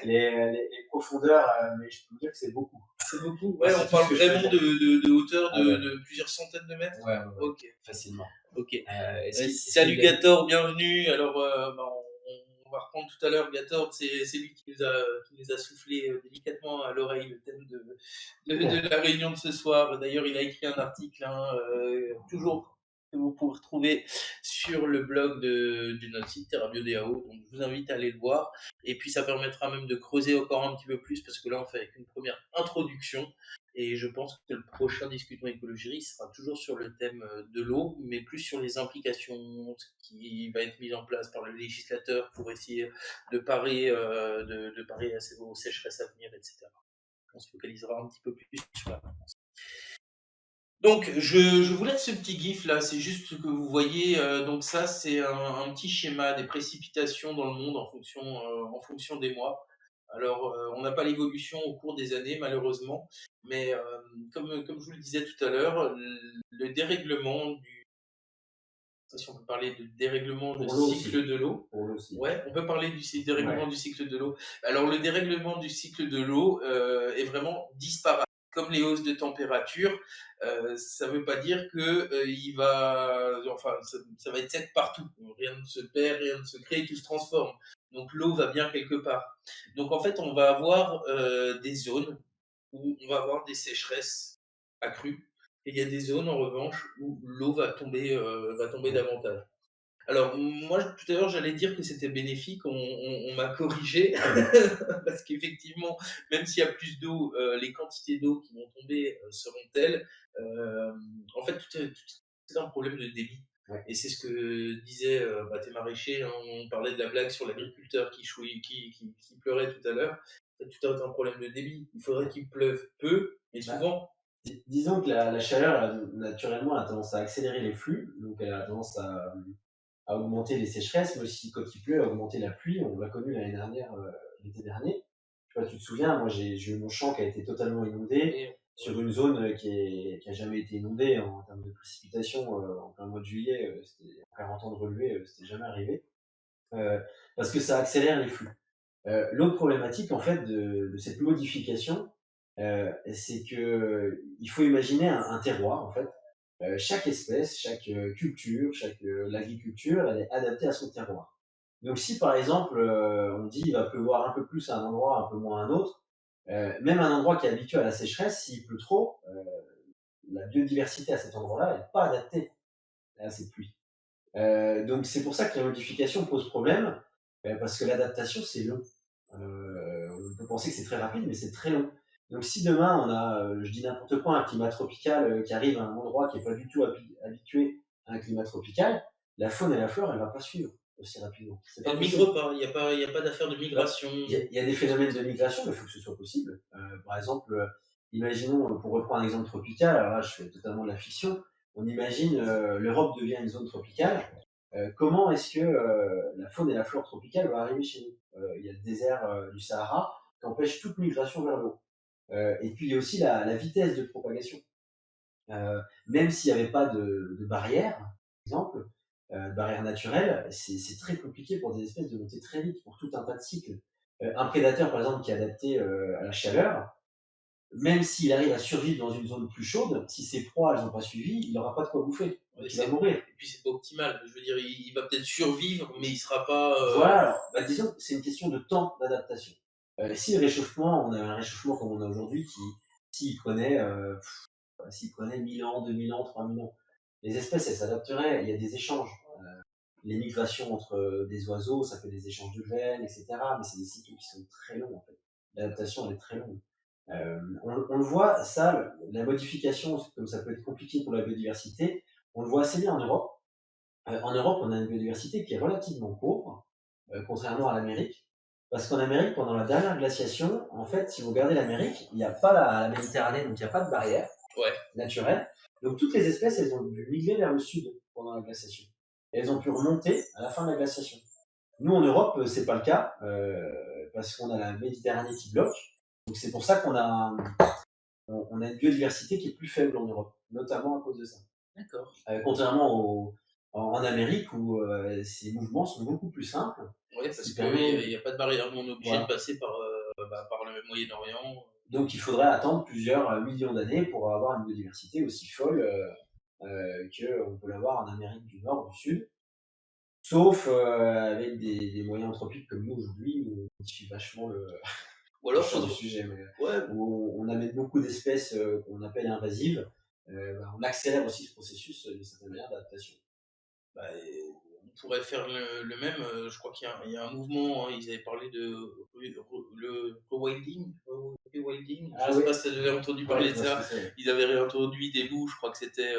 les profondeurs, mais je peux vous dire que c'est beaucoup. C'est beaucoup. Moi, Ouais, c'est on tout ce parle que je peux vraiment dire. de hauteur Ah ouais, de plusieurs centaines de mètres. ouais, ouais, ouais, Ok, facilement. ok. Est-ce qu'il Salut y a Gator, bienvenue. Alors, on va reprendre tout à l'heure. Gator, c'est lui qui nous a soufflé délicatement à l'oreille le thème de la réunion de ce soir. D'ailleurs, il a écrit un article, hein, toujours que vous pouvez retrouver sur le blog de notre site Terra Bio DAO. Donc, je vous invite à aller le voir. Et puis, ça permettra même de creuser encore un petit peu plus parce que là, on fait avec une première introduction. Et je pense que le prochain Discutons écologie sera toujours sur le thème de l'eau, mais plus sur les implications qui va être mis en place par le législateur pour essayer de parer, de parer aux sécheresses à venir, etc. On se focalisera un petit peu plus sur la France. Donc, je vous laisse ce petit gif là, c'est juste ce que vous voyez. Donc ça, c'est un petit schéma des précipitations dans le monde en fonction des mois. Alors, on n'a pas l'évolution au cours des années, malheureusement, mais comme je vous le disais tout à l'heure, le dérèglement du, je sais pas si on peut parler de dérèglement de pour l'eau aussi. cycle de l'eau. Pour l'eau aussi. Ouais, on peut parler du dérèglement Ouais. du cycle de l'eau. Alors, le dérèglement du cycle de l'eau est vraiment disparate. Comme les hausses de température, ça ne veut pas dire que ça va être sec partout. Rien ne se perd, rien ne se crée, tout se transforme. Donc l'eau va bien quelque part. Donc en fait, on va avoir des zones où on va avoir des sécheresses accrues. Et il y a des zones en revanche où l'eau va tomber davantage. Alors, moi, tout à l'heure, j'allais dire que c'était bénéfique, on m'a corrigé, parce qu'effectivement, même s'il y a plus d'eau, les quantités d'eau qui vont tomber seront telles. En fait, c'est un problème de débit. Ouais. Et c'est ce que disait tes maraîchers, hein, on parlait de la blague sur l'agriculteur qui pleurait tout à l'heure. En fait, tout est un problème de débit. Il faudrait qu'il pleuve peu, mais Bah, souvent. disons que la chaleur, naturellement, a tendance à accélérer les flux, donc elle a tendance à augmenter les sécheresses, mais aussi quand il pleut, à augmenter la pluie. On l'a connu l'année dernière, l'été dernier. Je sais pas, tu te souviens, moi j'ai eu mon champ qui a été totalement inondé Et, sur une zone qui a jamais été inondée en termes de précipitation en plein mois de juillet. C'était en 40 ans de relevée, c'était jamais arrivé. Euh, Parce que ça accélère les flux. L'autre problématique en fait de cette modification, c'est que il faut imaginer un terroir en fait. Chaque espèce, chaque culture, l'agriculture, elle est adaptée à son terroir. Donc si par exemple on dit il va pleuvoir un peu plus à un endroit, un peu moins à un autre, même un endroit qui est habitué à la sécheresse, s'il pleut trop, la biodiversité à cet endroit-là n'est pas adaptée à cette pluie. Donc c'est pour ça que la modification pose problème, parce que l'adaptation c'est long. On peut penser que c'est très rapide, mais c'est très long. Donc si demain on a, je dis n'importe quoi, un climat tropical qui arrive à un endroit qui n'est pas du tout habitué à un climat tropical, la faune et la flore, elle va pas suivre aussi rapidement. C'est pas elle ne possible. migre pas, il y a pas d'affaire de migration. Il y a des phénomènes de migration, mais il faut que ce soit possible. Par exemple, imaginons, pour reprendre un exemple tropical, alors là je fais totalement de la fiction, on imagine l'Europe devient une zone tropicale. Comment est-ce que la faune et la flore tropicale va arriver chez nous? Il y a le désert du Sahara qui empêche toute migration vers le haut. Et puis il y a aussi la vitesse de propagation. Même s'il n'y avait pas de barrière, par exemple, barrière naturelle, c'est très compliqué pour des espèces de monter très vite pour tout un tas de cycles. Un prédateur, par exemple, qui est adapté à la chaleur, même s'il arrive à survivre dans une zone plus chaude, si ses proies elles n'ont pas suivi, il n'aura pas de quoi bouffer. Donc il va mourir. Et puis c'est pas optimal. Je veux dire, il va peut-être survivre, mais il sera pas. Voilà, alors, disons que c'est une question de temps d'adaptation. Si le réchauffement, on a un réchauffement comme on a aujourd'hui, s'il prenait 1000 ans, 2000 ans, 3000 ans, les espèces, elles s'adapteraient, il y a des échanges. Les migrations entre des oiseaux, ça fait des échanges de gènes, etc. Mais c'est des cycles qui sont très longs, en fait. L'adaptation, elle est très longue. On le voit, ça, la modification, comme ça peut être compliqué pour la biodiversité, on le voit assez bien en Europe. En Europe, on a une biodiversité qui est relativement pauvre, contrairement à l'Amérique. Parce qu'en Amérique, pendant la dernière glaciation, en fait, si vous regardez l'Amérique, il n'y a pas la Méditerranée, donc il n'y a pas de barrière naturelle. Donc toutes les espèces, elles ont dû migrer vers le sud pendant la glaciation. Et elles ont pu remonter à la fin de la glaciation. Nous, en Europe, c'est pas le cas, parce qu'on a la Méditerranée qui bloque. Donc c'est pour ça on a une biodiversité qui est plus faible en Europe, notamment à cause de ça. D'accord. Contrairement en Amérique où ces mouvements sont beaucoup plus simples. Oui, parce qu'il n'y a pas de barrière. On est obligé de passer par le Moyen-Orient. Donc il faudrait attendre plusieurs millions d'années pour avoir une biodiversité aussi folle qu'on peut l'avoir en Amérique du Nord ou du Sud. Sauf avec des moyens anthropiques comme nous aujourd'hui, où on modifie vachement Ou le alors, champ du sujet, mais ouais, où on amène beaucoup d'espèces qu'on appelle invasives. On accélère aussi ce processus d'une certaine manière d'adaptation. bah, on pourrait faire le même. Je crois qu'il y a un mouvement, hein, ils avaient parlé de le rewilding. Rewilding. Je Ah sais oui, pas si tu avais entendu ouais, parler je de vois ce ça. que c'est. Ils avaient réintroduit des loups, je crois que c'était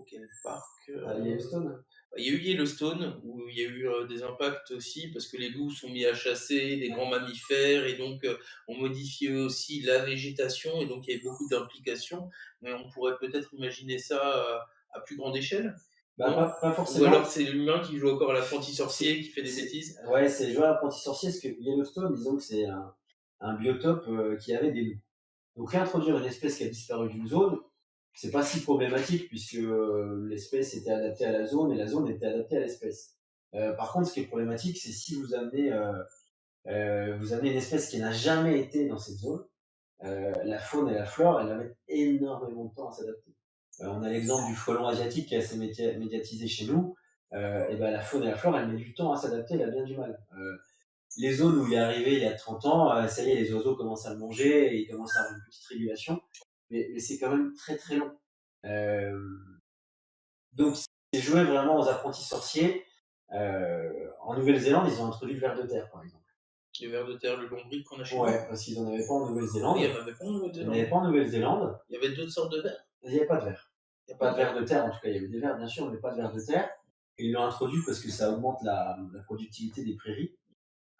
quel parc À Yellowstone. Il y a eu Yellowstone, où il y a eu des impacts aussi, parce que les loups sont mis à chasser des grands mammifères, et donc on modifiait aussi la végétation, et donc il y avait beaucoup d'implications. Mais on pourrait peut-être imaginer ça à plus grande échelle, Bah, non? pas Ou alors forcément. c'est l'humain qui joue encore à l'apprenti C'est, sorcier, qui fait des bêtises? ouais, c'est les joueurs apprentis sorciers, parce que Yellowstone, disons que c'est un biotope qui avait des loups. Donc réintroduire une espèce qui a disparu d'une zone, c'est pas si problématique puisque l'espèce était adaptée à la zone et la zone était adaptée à l'espèce. Par contre, ce qui est problématique, c'est si vous amenez une espèce qui n'a jamais été dans cette zone, la faune et la flore, elle va mettre énormément de temps à s'adapter. On a l'exemple du frelon asiatique qui est assez médiatisé chez nous. Et ben la faune et la flore, elle met du temps à s'adapter, elle a bien du mal. Les zones où il est arrivé il y a 30 ans, ça y est, les oiseaux commencent à le manger et ils commencent à avoir une petite régulation. Mais c'est quand même très très long. Euh, donc c'est joué vraiment aux apprentis sorciers. En Nouvelle-Zélande, ils ont introduit le ver de terre, par exemple. Les vers de terre, le lombric qu'on a chez nous? Ouais, parce qu'ils n'en avaient pas en Oui, il Nouvelle-Zélande. n'y en avait pas en Ils n'en avaient Nouvelle-Zélande. pas en Nouvelle-Zélande. Il y avait d'autres sortes de vers? Il n'y avait pas de ver. Il n'y a pas Pas de de vers. ver de terre, en tout cas. Il y avait des vers, bien sûr, mais pas de ver de terre. Et ils l'ont introduit parce que ça augmente la productivité des prairies.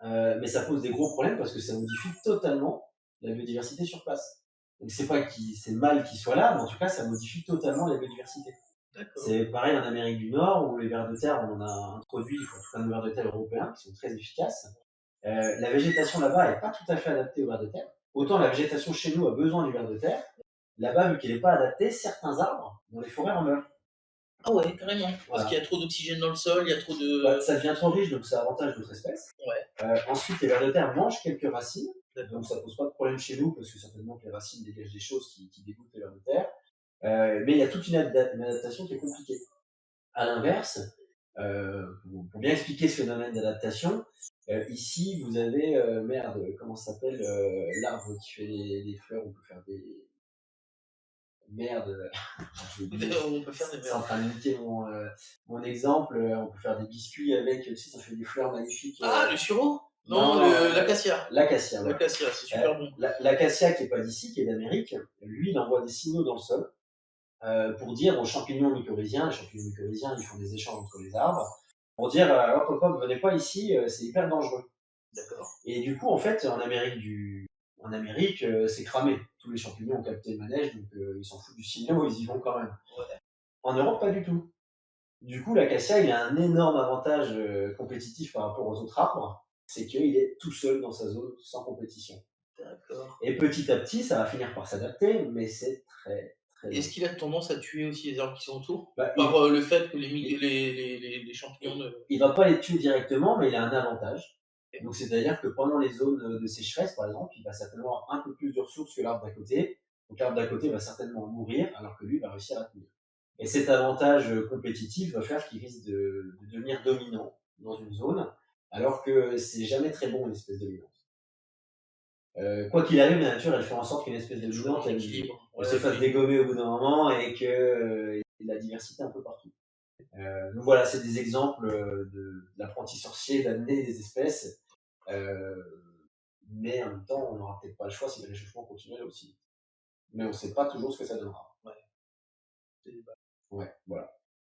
Mais ça pose des gros problèmes parce que ça modifie totalement la biodiversité sur place. Donc c'est pas c'est mal qu'il soit là, mais en tout cas ça modifie totalement la biodiversité. D'accord. C'est pareil en Amérique du Nord où les vers de terre, on en a introduit, en tout cas nos vers de terre européens qui sont très efficaces. La végétation là-bas est pas tout à fait adaptée aux vers de terre. Autant la végétation chez nous a besoin du ver de terre, là-bas vu qu'elle n'est pas adaptée, certains arbres dans les forêts en meurent. Ah ouais, carrément. Parce Voilà. qu'il y a trop d'oxygène dans le sol, il y a trop de. Bah, ça devient trop riche, donc ça avantage d'autres espèces. Ouais. Ensuite, les vers de terre mangent quelques racines, D'accord. donc ça pose pas de problème chez nous, parce que certainement que les racines dégagent des choses qui dégoûtent les vers de terre. Mais il y a toute une adaptation qui est compliquée. À l'inverse, pour bien expliquer ce phénomène d'adaptation, ici, vous avez, merde, comment ça s'appelle, l'arbre qui fait les fleurs, on peut faire des... Merde, j'ai oublié. On peut faire des C'est en vers. train de niquer mon exemple. On peut faire des biscuits avec, tu sais, ça fait des fleurs magnifiques. Ah, le sureau? Non, Non, l'acacia. l'acacia, voilà. L'acacia, c'est super bon. L'acacia qui est pas d'ici, qui est d'Amérique, lui, il envoie des signaux dans le sol pour dire aux champignons mycorhiziens, les champignons mycorhiziens, ils font des échanges entre les arbres, pour dire hop, hop, hop, venez pas ici, c'est hyper dangereux. D'accord. Et du coup, en fait, en Amérique, c'est cramé. Tous les champignons ont capté le manège, donc ils s'en foutent du signal, ils y vont quand même. Ouais. En Europe, pas du tout. Du coup, l'acacia, il a un énorme avantage compétitif par rapport aux autres arbres, c'est qu'il est tout seul dans sa zone, sans compétition. D'accord. Et petit à petit, ça va finir par s'adapter, mais c'est très, très long. Est-ce qu'il a tendance à tuer aussi les arbres qui sont autour? Bah, Par le fait que les champignons ne. il va pas les tuer directement, mais il a un avantage. Donc, c'est-à-dire que pendant les zones de sécheresse, par exemple, il va certainement avoir un peu plus de ressources que l'arbre d'à côté. Donc, l'arbre d'à côté va certainement mourir, alors que lui va réussir à tenir. Et cet avantage compétitif va faire qu'il risque de devenir dominant dans une zone, alors que c'est jamais très bon une espèce dominante. Quoi qu'il arrive, la nature, elle fait en sorte qu'une espèce dominante, elle se fasse dégommer au bout d'un moment et que la diversité un peu partout. Donc voilà, c'est des exemples de l'apprenti sorcier d'amener des espèces, mais en même temps, on n'aura peut-être pas le choix si le réchauffement continue aussi. Mais on ne sait pas toujours ce que ça donnera. Ouais, voilà.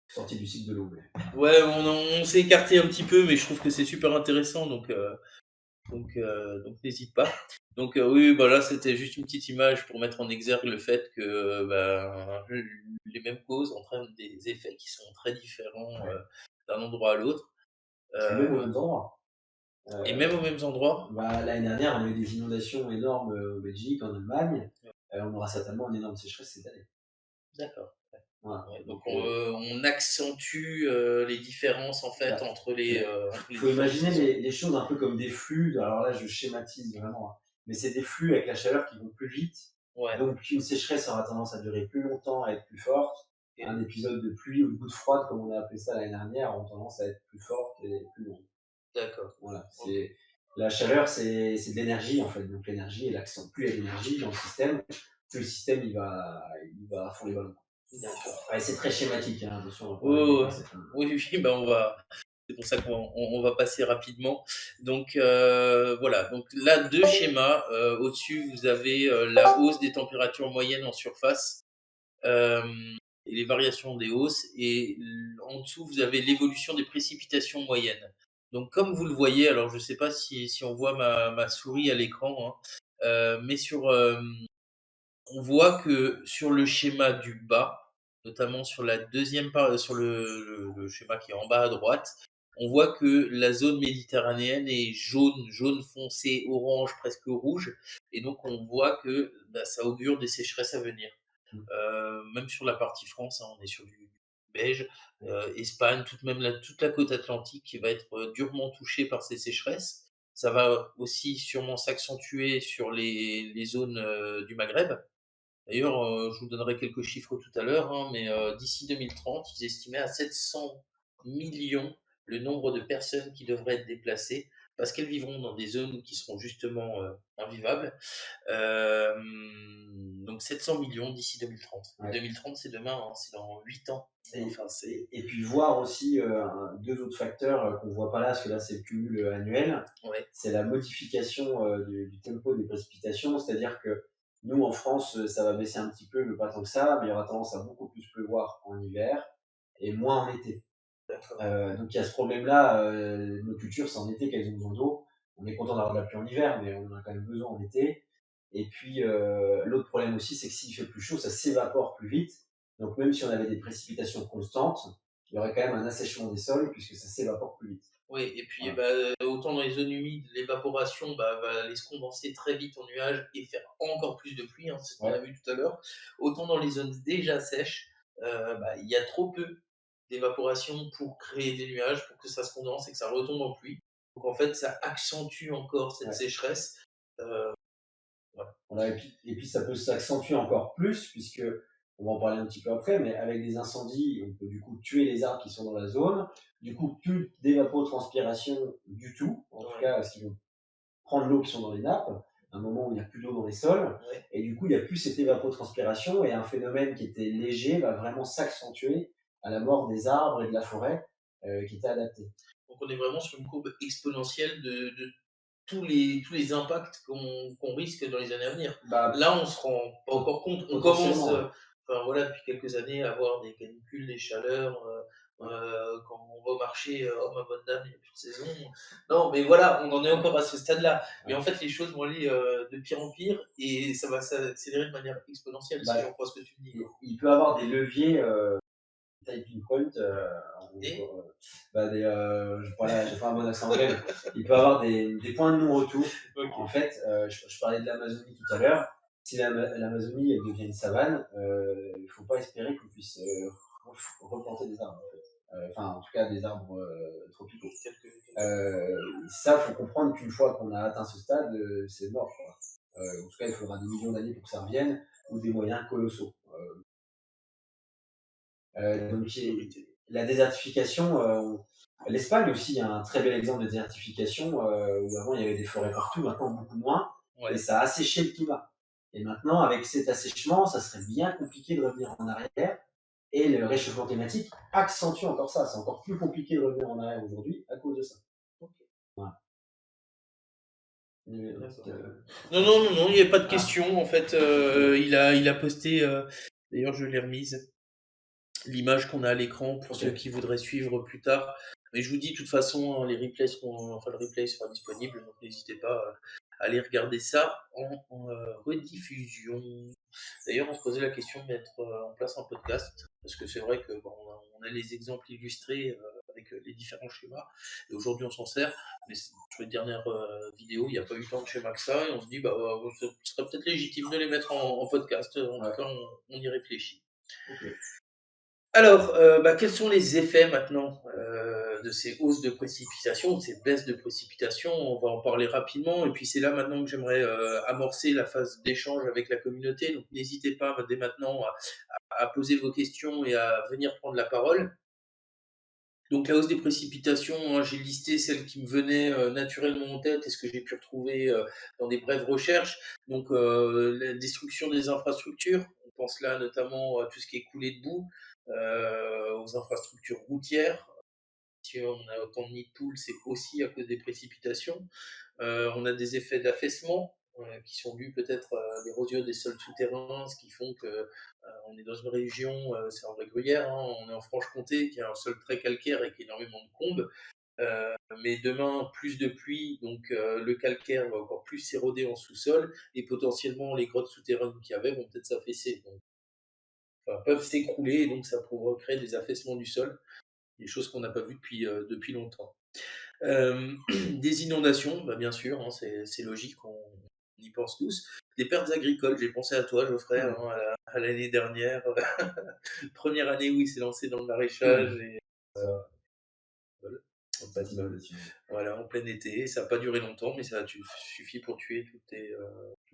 Sortie du cycle de l'eau. Mais... Ouais, on s'est écarté un petit peu, mais je trouve que c'est super intéressant, donc n'hésite pas. Donc oui, bah là, c'était juste une petite image pour mettre en exergue le fait que les mêmes causes entraînent des effets qui sont très différents d'un endroit à l'autre. Et même aux mêmes endroits. Et même aux mêmes endroits. Bah, l'année dernière, on a eu des inondations énormes en Belgique, en Allemagne. On aura certainement une énorme sécheresse cette année. D'accord. Voilà. Ouais, donc on accentue les différences en fait entre les. Il faut imaginer les choses un peu comme des flux. Alors là, je schématise vraiment. mais c'est des flux avec la chaleur qui vont plus vite. Ouais. Donc une sécheresse aura tendance à durer plus longtemps, à être plus forte. Et- Un épisode de pluie ou de goutte froide, comme on a appelé ça l'année dernière, aura tendance à être plus forte et plus longue. D'accord. Voilà. Ok. La chaleur, c'est de l'énergie en fait. Donc l'énergie, plus il y a d'énergie dans le système, plus le système il va à fond les ballons. D'accord. Ouais, c'est très schématique, hein, attention. Oh, oui, oui, ben c'est pour ça qu'on va passer rapidement. Donc voilà, donc là, deux schémas. Au-dessus, vous avez la hausse des températures moyennes en surface euh, et les variations des hausses. Et en dessous, vous avez l'évolution des précipitations moyennes. Donc comme vous le voyez, alors je ne sais pas si on voit ma souris à l'écran, hein, mais on voit que sur le schéma du bas, notamment sur la deuxième sur le schéma qui est en bas à droite, on voit que la zone méditerranéenne est jaune, jaune foncé, orange, presque rouge. Et donc, on voit que ça augure des sécheresses à venir. Même sur la partie France, hein, on est sur du beige. Espagne, toute la côte atlantique qui va être durement touchée par ces sécheresses. Ça va aussi sûrement s'accentuer sur les zones du Maghreb. D'ailleurs, je vous donnerai quelques chiffres tout à l'heure, hein, mais d'ici 2030, ils estimaient à 700 millions le nombre de personnes qui devraient être déplacées parce qu'elles vivront dans des zones qui seront justement invivables. Euh, donc 700 millions d'ici 2030. Ouais. 2030, c'est demain, hein, c'est dans 8 ans. Et puis voir aussi deux autres facteurs qu'on ne voit pas là, parce que là c'est le cumul annuel. Ouais. C'est la modification du tempo des précipitations, c'est-à-dire que nous en France ça va baisser un petit peu, mais pas tant que ça, mais il y aura tendance à beaucoup plus pleuvoir en hiver et moins en été. Donc il y a ce problème-là, nos cultures c'est en été qu'elles ont besoin d'eau. On est content d'avoir de la pluie en hiver, mais on en a quand même besoin en été. Et puis l'autre problème aussi, c'est que s'il fait plus chaud, ça s'évapore plus vite. Donc même si on avait des précipitations constantes, il y aurait quand même un assèchement des sols puisque ça s'évapore plus vite. Oui, et puis Voilà. autant dans les zones humides, l'évaporation va aller se condenser très vite en nuages et faire encore plus de pluie, hein, c'est ce qu'on a vu tout à l'heure. Autant dans les zones déjà sèches, il y a trop peu d'évaporation pour créer des nuages, pour que ça se condense et que ça retombe en pluie. Donc en fait, ça accentue encore cette sécheresse. Voilà, et puis ça peut s'accentuer encore plus, puisque on va en parler un petit peu après, mais avec des incendies, on peut du coup tuer les arbres qui sont dans la zone, du coup plus d'évapotranspiration du tout, en tout cas parce qu'ils vont prendre l'eau qui sont dans les nappes, à un moment où il n'y a plus d'eau dans les sols, et du coup il n'y a plus cette évapotranspiration, et un phénomène qui était léger va vraiment s'accentuer à la mort des arbres et de la forêt qui était adaptée. Donc on est vraiment sur une courbe exponentielle de tous les impacts qu'on risque dans les années à venir. Là, on se rend pas encore compte. On commence, depuis quelques années, à avoir des canicules, des chaleurs. Quand on va au marché, oh ma bonne dame, il n'y a plus de saison. Non, mais voilà, on en est encore à ce stade-là. Mais en fait, les choses vont aller de pire en pire et ça va s'accélérer de manière exponentielle, si j'en crois ce que tu me dis. Il peut y avoir des leviers typing point, j'ai pas un bon accent anglais, mais il peut avoir des points de non-retour. En fait, je parlais de l'Amazonie tout à l'heure. Si l'Amazonie devient une savane, il ne faut pas espérer qu'on puisse replanter des arbres. En fait. En tout cas, des arbres tropicaux. Ça, il faut comprendre qu'une fois qu'on a atteint ce stade, c'est mort. Quoi. En tout cas, il faudra des millions d'années pour que ça revienne, ou des moyens colossaux. Donc, la désertification, l'Espagne aussi, il y a un très bel exemple de désertification où avant il y avait des forêts partout, maintenant beaucoup moins, et ça a asséché le climat. Et maintenant, avec cet assèchement, ça serait bien compliqué de revenir en arrière, et le réchauffement climatique accentue encore ça. C'est encore plus compliqué de revenir en arrière aujourd'hui à cause de ça. Voilà. Non, il n'y a pas de question. En fait, il a posté, d'ailleurs je l'ai remise, l'image qu'on a à l'écran pour ceux qui voudraient suivre plus tard. Mais je vous dis, de toute façon, le replay sera disponible, donc n'hésitez pas à aller regarder ça en rediffusion. D'ailleurs, on se posait la question de mettre en place un podcast, parce que c'est vrai que on a les exemples illustrés avec les différents schémas, et aujourd'hui on s'en sert, mais sur les dernières vidéos, il n'y a pas eu tant de schémas que ça, et on se dit, ce serait peut-être légitime de les mettre en podcast, en tout cas, on y réfléchit. Alors, quels sont les effets maintenant de ces hausses de précipitations, de ces baisses de précipitations? On va en parler rapidement et puis c'est là maintenant que j'aimerais amorcer la phase d'échange avec la communauté. Donc n'hésitez pas dès maintenant à poser vos questions et à venir prendre la parole. Donc la hausse des précipitations, hein, j'ai listé celles qui me venaient naturellement en tête et ce que j'ai pu retrouver dans des brèves recherches. Donc la destruction des infrastructures, on pense là notamment à tout ce qui est coulé de boue, aux infrastructures routières. Si on a autant de nids de poules, c'est aussi à cause des précipitations. On a des effets d'affaissement qui sont dus peut-être à l'érosion des sols souterrains, ce qui font que on est dans une région, c'est en vraie gruyère, hein, on est en Franche-Comté, qui a un sol très calcaire et qui a énormément de combes. Mais demain, plus de pluie, donc le calcaire va encore plus s'éroder en sous-sol et potentiellement les grottes souterraines qu'il y avait vont peut-être s'affaisser, donc, enfin, peuvent s'écrouler et donc ça provoquerait des affaissements du sol, des choses qu'on n'a pas vues depuis longtemps. Des inondations, bien sûr, hein, c'est logique, on y pense tous. Des pertes agricoles, j'ai pensé à toi, Geoffrey, hein, à l'année dernière, première année où il s'est lancé dans le maraîchage et Ça, voilà, en petite pleine, inondation. voilà, en plein été. Ça n'a pas duré longtemps, mais ça a suffi pour tuer toutes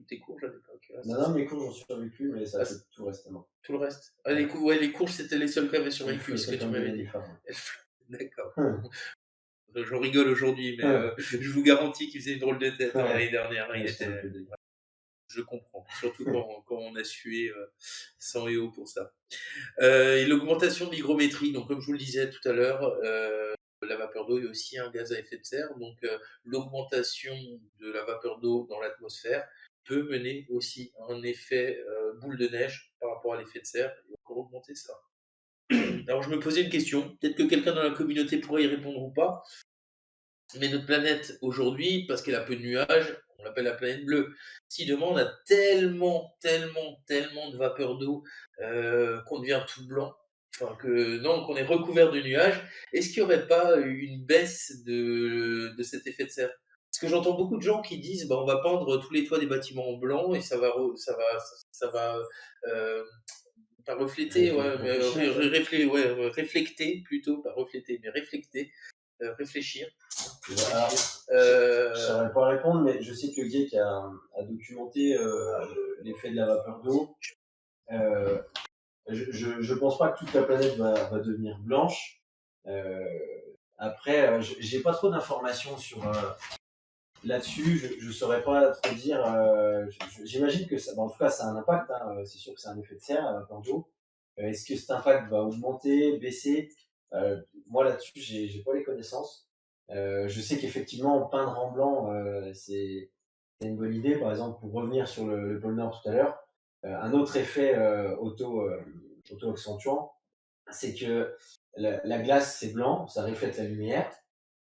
tes courges à l'époque. Ah, Non, non, mes cours, j'en suis survécu, mais ça a ah, fait tout reste mort. tout le reste. Ah, Ouais. ouais, les courges, c'était les seuls qui avaient Elles survécu, ce que flottaient tu comme des m'avais dit. nénuphars. D'accord. Ouais. Je rigole aujourd'hui, mais je vous garantis qu'il faisait une drôle de tête hein, l'année dernière. Il C'était un était, peu dégueu. je comprends, surtout quand on a sué sang et eau pour ça. Et l'augmentation de l'hygrométrie, donc comme je vous le disais tout à l'heure, la vapeur d'eau est aussi un gaz à effet de serre, donc l'augmentation de la vapeur d'eau dans l'atmosphère peut mener aussi à un effet boule de neige par rapport à l'effet de serre et encore augmenter ça. Alors je me posais une question, peut-être que quelqu'un dans la communauté pourrait y répondre ou pas, mais notre planète aujourd'hui, parce qu'elle a peu de nuages, on l'appelle la planète bleue. Si demain on a tellement de vapeur d'eau qu'on devient tout blanc, enfin que non, qu'on est recouvert de nuages, est-ce qu'il n'y aurait pas une baisse de cet effet de serre? Parce que j'entends beaucoup de gens qui disent on va peindre tous les toits des bâtiments en blanc et ça va euh, pas refléter, ouais, mais Réfléchir, quoi. réflecter plutôt, pas refléter, mais réflecter, réfléchir. Alors, Réfléchir. je saurais pas répondre, mais je sais que le GIEC a documenté l'effet de la vapeur d'eau. Euh, je pense pas que toute la planète va devenir blanche. Euh, Après, j'ai pas trop d'informations sur là-dessus. Je saurais pas trop dire. J'imagine que ça, en tout cas, ça a un impact. Hein, c'est sûr que c'est un effet de serre, la vapeur d'eau. Est-ce que cet impact va augmenter, baisser? Moi là-dessus, j'ai pas les connaissances. Je sais qu'effectivement, peindre en blanc, c'est une bonne idée. Par exemple, pour revenir sur le pôle Nord tout à l'heure, un autre effet auto-accentuant, c'est que la glace, c'est blanc, ça reflète la lumière,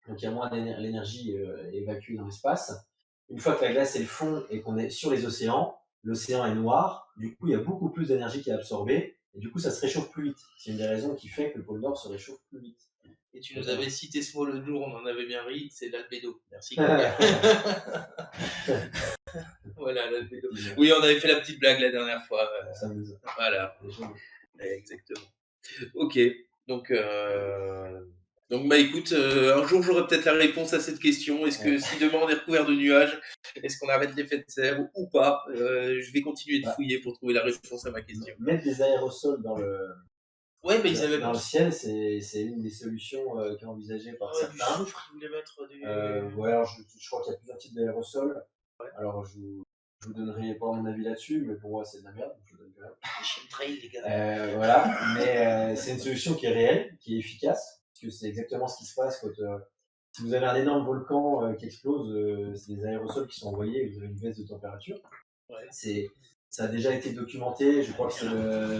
donc il y a moins d'énergie évacuée dans l'espace. Une fois que la glace elle fond et qu'on est sur les océans, l'océan est noir, du coup il y a beaucoup plus d'énergie qui est absorbée, et du coup ça se réchauffe plus vite. C'est une des raisons qui fait que le pôle Nord se réchauffe plus vite. Et tu nous avais cité ce mot le jour, on en avait bien ri, c'est l'albédo. Merci. Voilà, l'albédo. Oui, on avait fait la petite blague la dernière fois. Ça nous Voilà, exactement. Ok, donc, écoute, un jour j'aurai peut-être la réponse à cette question. Est-ce que si demain on est recouvert de nuages, est-ce qu'on arrête l'effet de serre ou pas? Je vais continuer de fouiller pour trouver la réponse à ma question. Mettre des aérosols dans le, Ouais, mais ils avaient dans le ciel, c'est une des solutions qui est envisagée par certains. Du soufre, ils voulaient mettre du... Ouais, alors je crois qu'il y a plusieurs types d'aérosols. Ouais. Alors je vous donnerai pas mon avis là-dessus, mais pour moi c'est de la merde. Donc je vous donne rien. Les chemtrails, les gars. Voilà, mais c'est une solution qui est réelle, qui est efficace, parce que c'est exactement ce qui se passe quand si vous avez un énorme volcan qui explose, c'est des aérosols qui sont envoyés et vous avez une baisse de température. Ouais. Ça a déjà été documenté, je crois que c'est le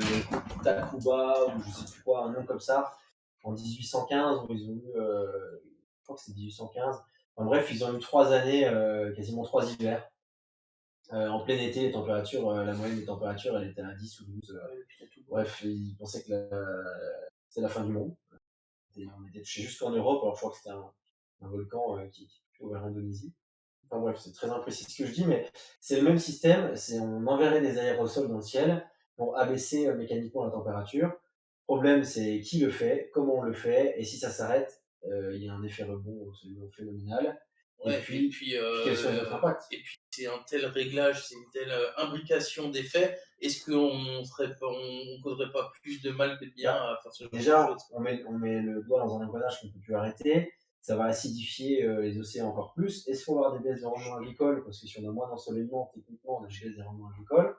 Takuba ou je sais plus quoi, un nom comme ça, en 1815 où ils ont eu, je crois que c'est 1815. En bref, ils ont eu 3 années, quasiment 3 hivers. En plein été, les températures, la moyenne des températures, elle était à 10 ou 12. Bref, ils pensaient que c'était la fin du monde. Et on était touché jusqu'en Europe, alors je crois que c'était un volcan qui est vers l'Indonésie. Enfin bref, c'est très imprécis ce que je dis, mais c'est le même système. On enverrait des aérosols dans le ciel pour abaisser mécaniquement la température. Problème, c'est qui le fait, comment on le fait, et si ça s'arrête, il y a un effet rebond absolument phénoménal. Et Ouais, puis, quels sont les autres impacts? et puis c'est un tel réglage, c'est une telle imbrication des faits. Est-ce qu'on serait pas, on causerait pas plus de mal que de bien Bah, à faire ce genre de déjà, choses, quoi. on met le doigt dans un engrenage qu'on peut plus arrêter. Ça va acidifier les océans encore plus. Est-ce qu'on va avoir des baisses de rendement agricole? Parce que si on a moins d'ensoleillement, techniquement, on a des baisses de rendement agricole.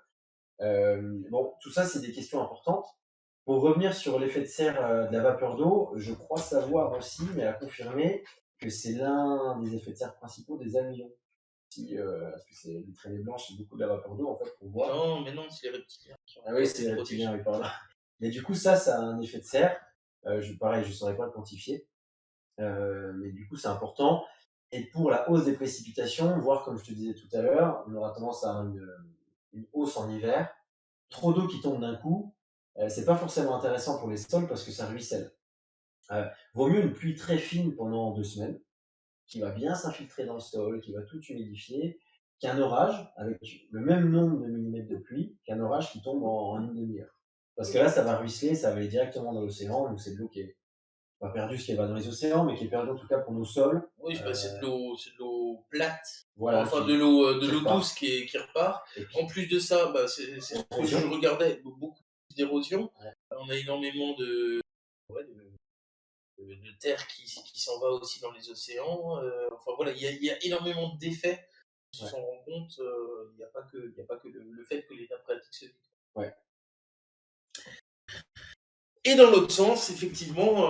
Bon, tout ça, c'est des questions importantes. Pour revenir sur l'effet de serre de la vapeur d'eau, je crois savoir aussi, mais à confirmer, que c'est l'un des effets de serre principaux des avions. Si, parce que c'est les traînées blanches, c'est beaucoup de la vapeur d'eau en fait qu'on voit. Non, mais non, c'est les reptiliens qui ont Ah oui, encore c'est des les reptiliens, produits. oui, pardon. Mais du coup, ça a un effet de serre. Pareil, je ne saurais pas le quantifier. Mais du coup, c'est important. Et pour la hausse des précipitations, voire comme je te disais tout à l'heure, on aura tendance à avoir une hausse en hiver. Trop d'eau qui tombe d'un coup, c'est pas forcément intéressant pour les sols parce que ça ruisselle. Vaut mieux une pluie très fine pendant 2 semaines, qui va bien s'infiltrer dans le sol, qui va tout humidifier, qu'un orage avec le même nombre de millimètres de pluie, qu'un orage qui tombe en une demi-heure. Parce que là, ça va ruisseler, ça va aller directement dans l'océan, donc c'est de l'eau qui est pas perdue, ce qui va dans les océans, mais qui est perdue en tout cas pour nos sols. Oui, bah, c'est de l'eau plate, Voilà, enfin de qui l'eau douce repart. qui repart. Et En puis, plus de ça, bah, c'est ce que je érosion. regardais, beaucoup d'érosion. Ouais, On a énormément ouais, de terre qui s'en va aussi dans les océans. Enfin voilà, il y a énormément d'effets. On ouais, s'en rend compte, il y a pas que le fait que les nappes phréatiques se vident. ouais. Et dans l'autre sens, effectivement,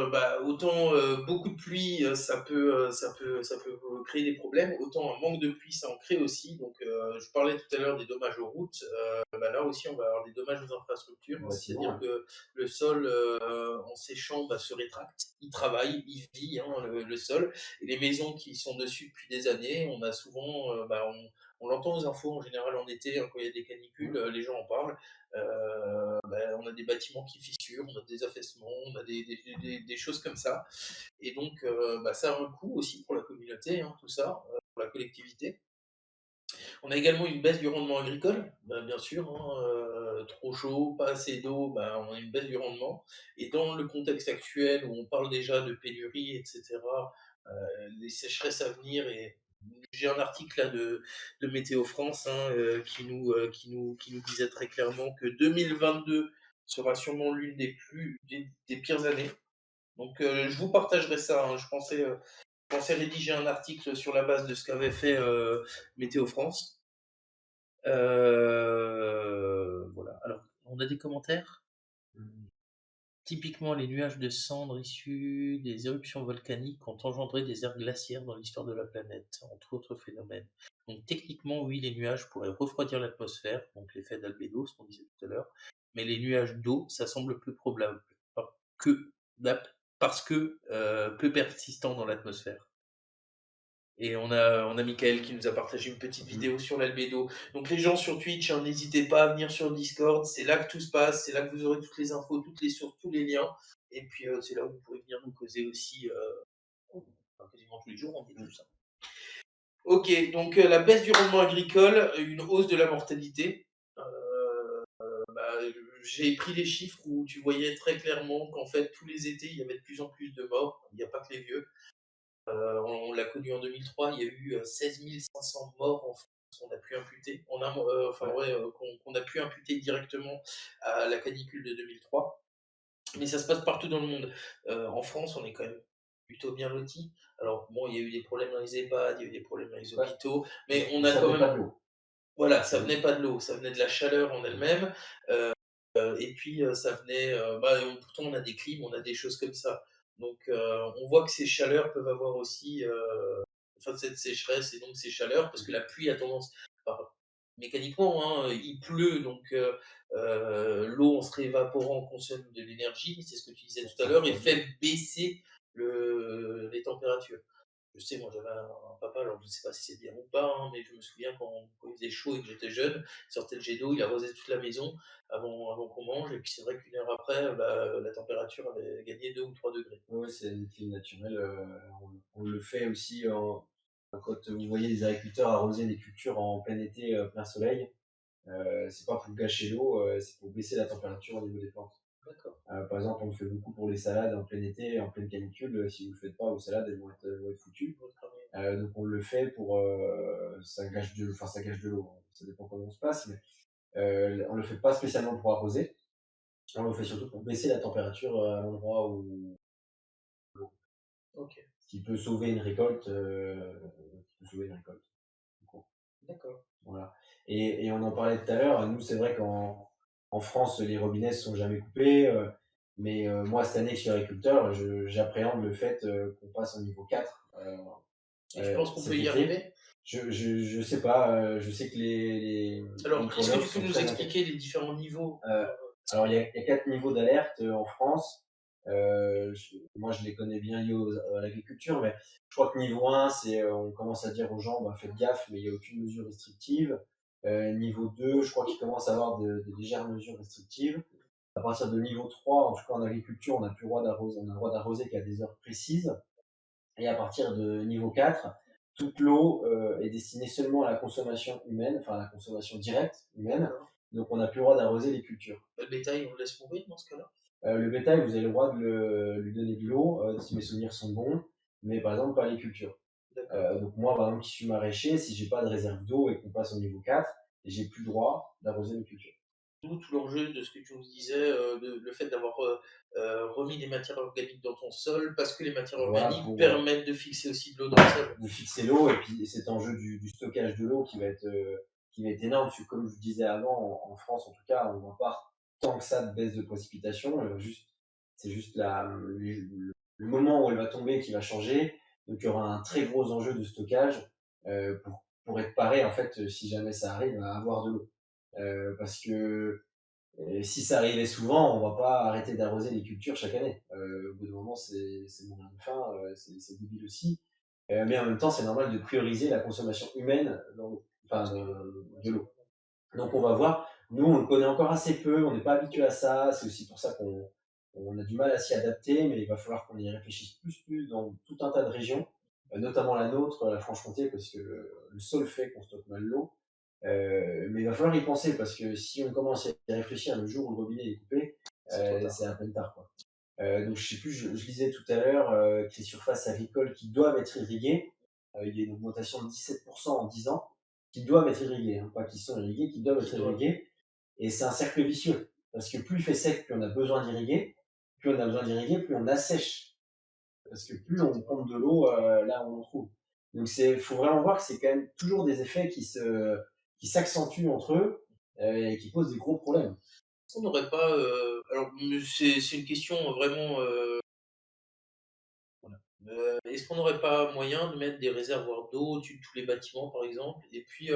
bah, autant beaucoup de pluie, ça peut créer des problèmes, autant un manque de pluie, ça en crée aussi. Donc, je parlais tout à l'heure des dommages aux routes. Bah, là aussi, on va avoir des dommages aux infrastructures. Le bâtiment, C'est-à-dire ouais. que le sol, en séchant, bah, se rétracte. Il travaille, il vit, hein, le sol. Et les maisons qui sont dessus depuis des années, on a souvent, bah, on l'entend aux infos en général en été, hein, quand il y a des canicules, les gens en parlent. Bah, on a des bâtiments qui fissurent, on a des affaissements, on a des choses comme ça. Et donc, bah, ça a un coût aussi pour la communauté, hein, tout ça, pour la collectivité. On a également une baisse du rendement agricole, bah, bien sûr, hein, trop chaud, pas assez d'eau, bah, on a une baisse du rendement. Et dans le contexte actuel où on parle déjà de pénurie, etc., les sécheresses à venir, et j'ai un article là de Météo France, hein, qui nous disait très clairement que 2022 sera sûrement l'une des pires années. Donc je vous partagerai ça, hein. Je pensais rédiger un article sur la base de ce qu'avait fait Météo France. Voilà. Alors, on a des commentaires. Typiquement, les nuages de cendres issus des éruptions volcaniques ont engendré des aires glaciaires dans l'histoire de la planète, entre autres phénomènes. Donc, techniquement, oui, les nuages pourraient refroidir l'atmosphère, donc l'effet d'albédo, ce qu'on disait tout à l'heure, mais les nuages d'eau, ça semble peu probable, que, parce que peu persistant dans l'atmosphère. Et on a Michael qui nous a partagé une petite Mm. vidéo sur l'albédo. Donc les gens sur Twitch, hein, n'hésitez pas à venir sur le Discord, c'est là que tout se passe, c'est là que vous aurez toutes les infos, toutes les sources, tous les liens. Et puis c'est là où vous pourrez venir nous causer aussi, enfin, quasiment tous les jours, on dit tout ça. Ok, donc la baisse du rendement agricole, une hausse de la mortalité. Bah, j'ai pris les chiffres où tu voyais très clairement qu'en fait tous les étés il y avait de plus en plus de morts. Il n'y a pas que les vieux. On l'a connu en 2003, il y a eu 16 500 morts en France qu'on a pu imputer, enfin Ouais. ouais, qu'on a pu imputer directement à la canicule de 2003. Mais ça se passe partout dans le monde. En France, on est quand même plutôt bien lotis. Alors bon, il y a eu des problèmes dans les EHPAD, il y a eu des problèmes dans les Ouais. hôpitaux, mais on Mais a ça quand venait même, pas de l'eau. voilà, Ça ça venait- venait pas de l'eau, ça venait de la chaleur en elle-même. Et puis ça venait, bah, pourtant on a des clims, on a des choses comme ça. Donc on voit que ces chaleurs peuvent avoir aussi, enfin cette sécheresse et donc ces chaleurs, parce que la pluie a tendance, enfin, mécaniquement, hein, il pleut, donc l'eau en se réévaporant consomme de l'énergie, c'est ce que tu disais tout à Ça l'heure, et refroidit. fait baisser les températures. Je sais, moi j'avais un papa, alors je ne sais pas si c'est bien ou pas, hein, mais je me souviens quand il faisait chaud et que j'étais jeune, il sortait le jet d'eau, il arrosait toute la maison avant qu'on mange, et puis c'est vrai qu'une heure après, bah, la température avait gagné 2 ou 3 degrés. Ouais, c'est une clim naturelle. On le fait aussi quand vous voyez les agriculteurs arroser des cultures en plein été, plein soleil. C'est pas pour gâcher l'eau, c'est pour baisser la température au niveau des plantes. D'accord. Par exemple, on le fait beaucoup pour les salades en plein été, en pleine canicule. Si vous le faites pas, vos salades, elles vont être foutues. Votre avis. Donc on le fait pour, ça gâche de l'eau, hein. Ça dépend comment on se passe, mais on le fait pas spécialement pour arroser. On le fait surtout pour baisser la température à l'endroit où, Ok, ce qui peut sauver une récolte, qui peut sauver une récolte. Du coup. d'accord. Voilà. Et on en parlait tout à l'heure. Nous, c'est vrai qu'en France, les robinets ne sont jamais coupés. Mais moi, cette année, que je suis agriculteur, j'appréhende le fait qu'on passe au niveau 4 Et tu penses qu'on peut cet y été. arriver? Je sais pas. Je sais que les Alors, est-ce que écologues tu peux sont nous très inquiets. expliquer les différents niveaux? Euh, alors, il y a 4 niveaux d'alerte en France. Moi, je les connais bien liés à l'agriculture, mais je crois que niveau 1, c'est on commence à dire aux gens, bah, faites gaffe, mais il n'y a aucune mesure restrictive. Niveau 2, je crois qu'il commence à avoir de légères mesures restrictives. À partir de niveau 3, en tout cas en agriculture, on n'a plus le droit d'arroser, on a le droit d'arroser qu'à des heures précises. Et à partir de niveau 4, toute l'eau est destinée seulement à la consommation humaine, enfin à la consommation directe humaine. D'accord. Donc on n'a plus le droit d'arroser les cultures. Le bétail, on le laisse mourir dans ce cas-là? Le bétail, vous avez le droit de lui donner de l'eau, si mes souvenirs sont bons, mais par exemple pas les cultures. D'accord. Donc moi, par exemple, qui suis maraîcher, si j'ai pas de réserve d'eau et qu'on passe au niveau 4, j'ai plus le droit d'arroser mes cultures. D'où tout l'enjeu de ce que tu nous disais, le fait d'avoir remis des matières organiques dans ton sol, parce que les matières Voilà, organiques pour permettent de fixer aussi de l'eau dans le sol. de fixer l'eau et puis cet enjeu du stockage de l'eau qui va être énorme, parce que comme je vous disais avant, en France en tout cas, on voit pas tant que ça de baisse de précipitation, c'est juste le moment où elle va tomber qui va changer, donc il y aura un très gros enjeu de stockage pour être paré en fait si jamais ça arrive à avoir de l'eau. Parce que si ça arrivait souvent, on va pas arrêter d'arroser les cultures chaque année. Au bout d'un moment, c'est mourir de faim, c'est débile aussi. Mais en même temps, c'est normal de prioriser la consommation humaine enfin, de l'eau. Donc on va voir. Nous, on le connaît encore assez peu, on n'est pas habitué à ça. C'est aussi pour ça qu'on a du mal à s'y adapter, mais il va falloir qu'on y réfléchisse plus dans tout un tas de régions, notamment la nôtre, la Franche-Comté, parce que le sol fait qu'on stocke mal l'eau. Mais il va falloir y penser parce que si on commence à y réfléchir le jour où le robinet est coupé, C'est trop c'est tard. à peine tard, quoi. Donc je sais plus, je lisais tout à l'heure que les surfaces agricoles qui doivent être irriguées, il y a une augmentation de 17% en 10 ans, qui doivent être irriguées, hein, pas qui sont irriguées, qui doivent Qui être doivent. irriguées. Et c'est un cercle vicieux. Parce que plus il fait sec, plus on a besoin d'irriguer. Plus on a besoin d'irriguer, plus on assèche. Parce que plus on pompe de l'eau là où on trouve. Donc faut vraiment voir que c'est quand même toujours des effets qui s'accentuent entre eux et qui posent des gros problèmes. Est-ce qu'on n'aurait pas, alors c'est une question vraiment, voilà. Est-ce qu'on n'aurait pas moyen de mettre des réservoirs d'eau au-dessus de tous les bâtiments, par exemple, et puis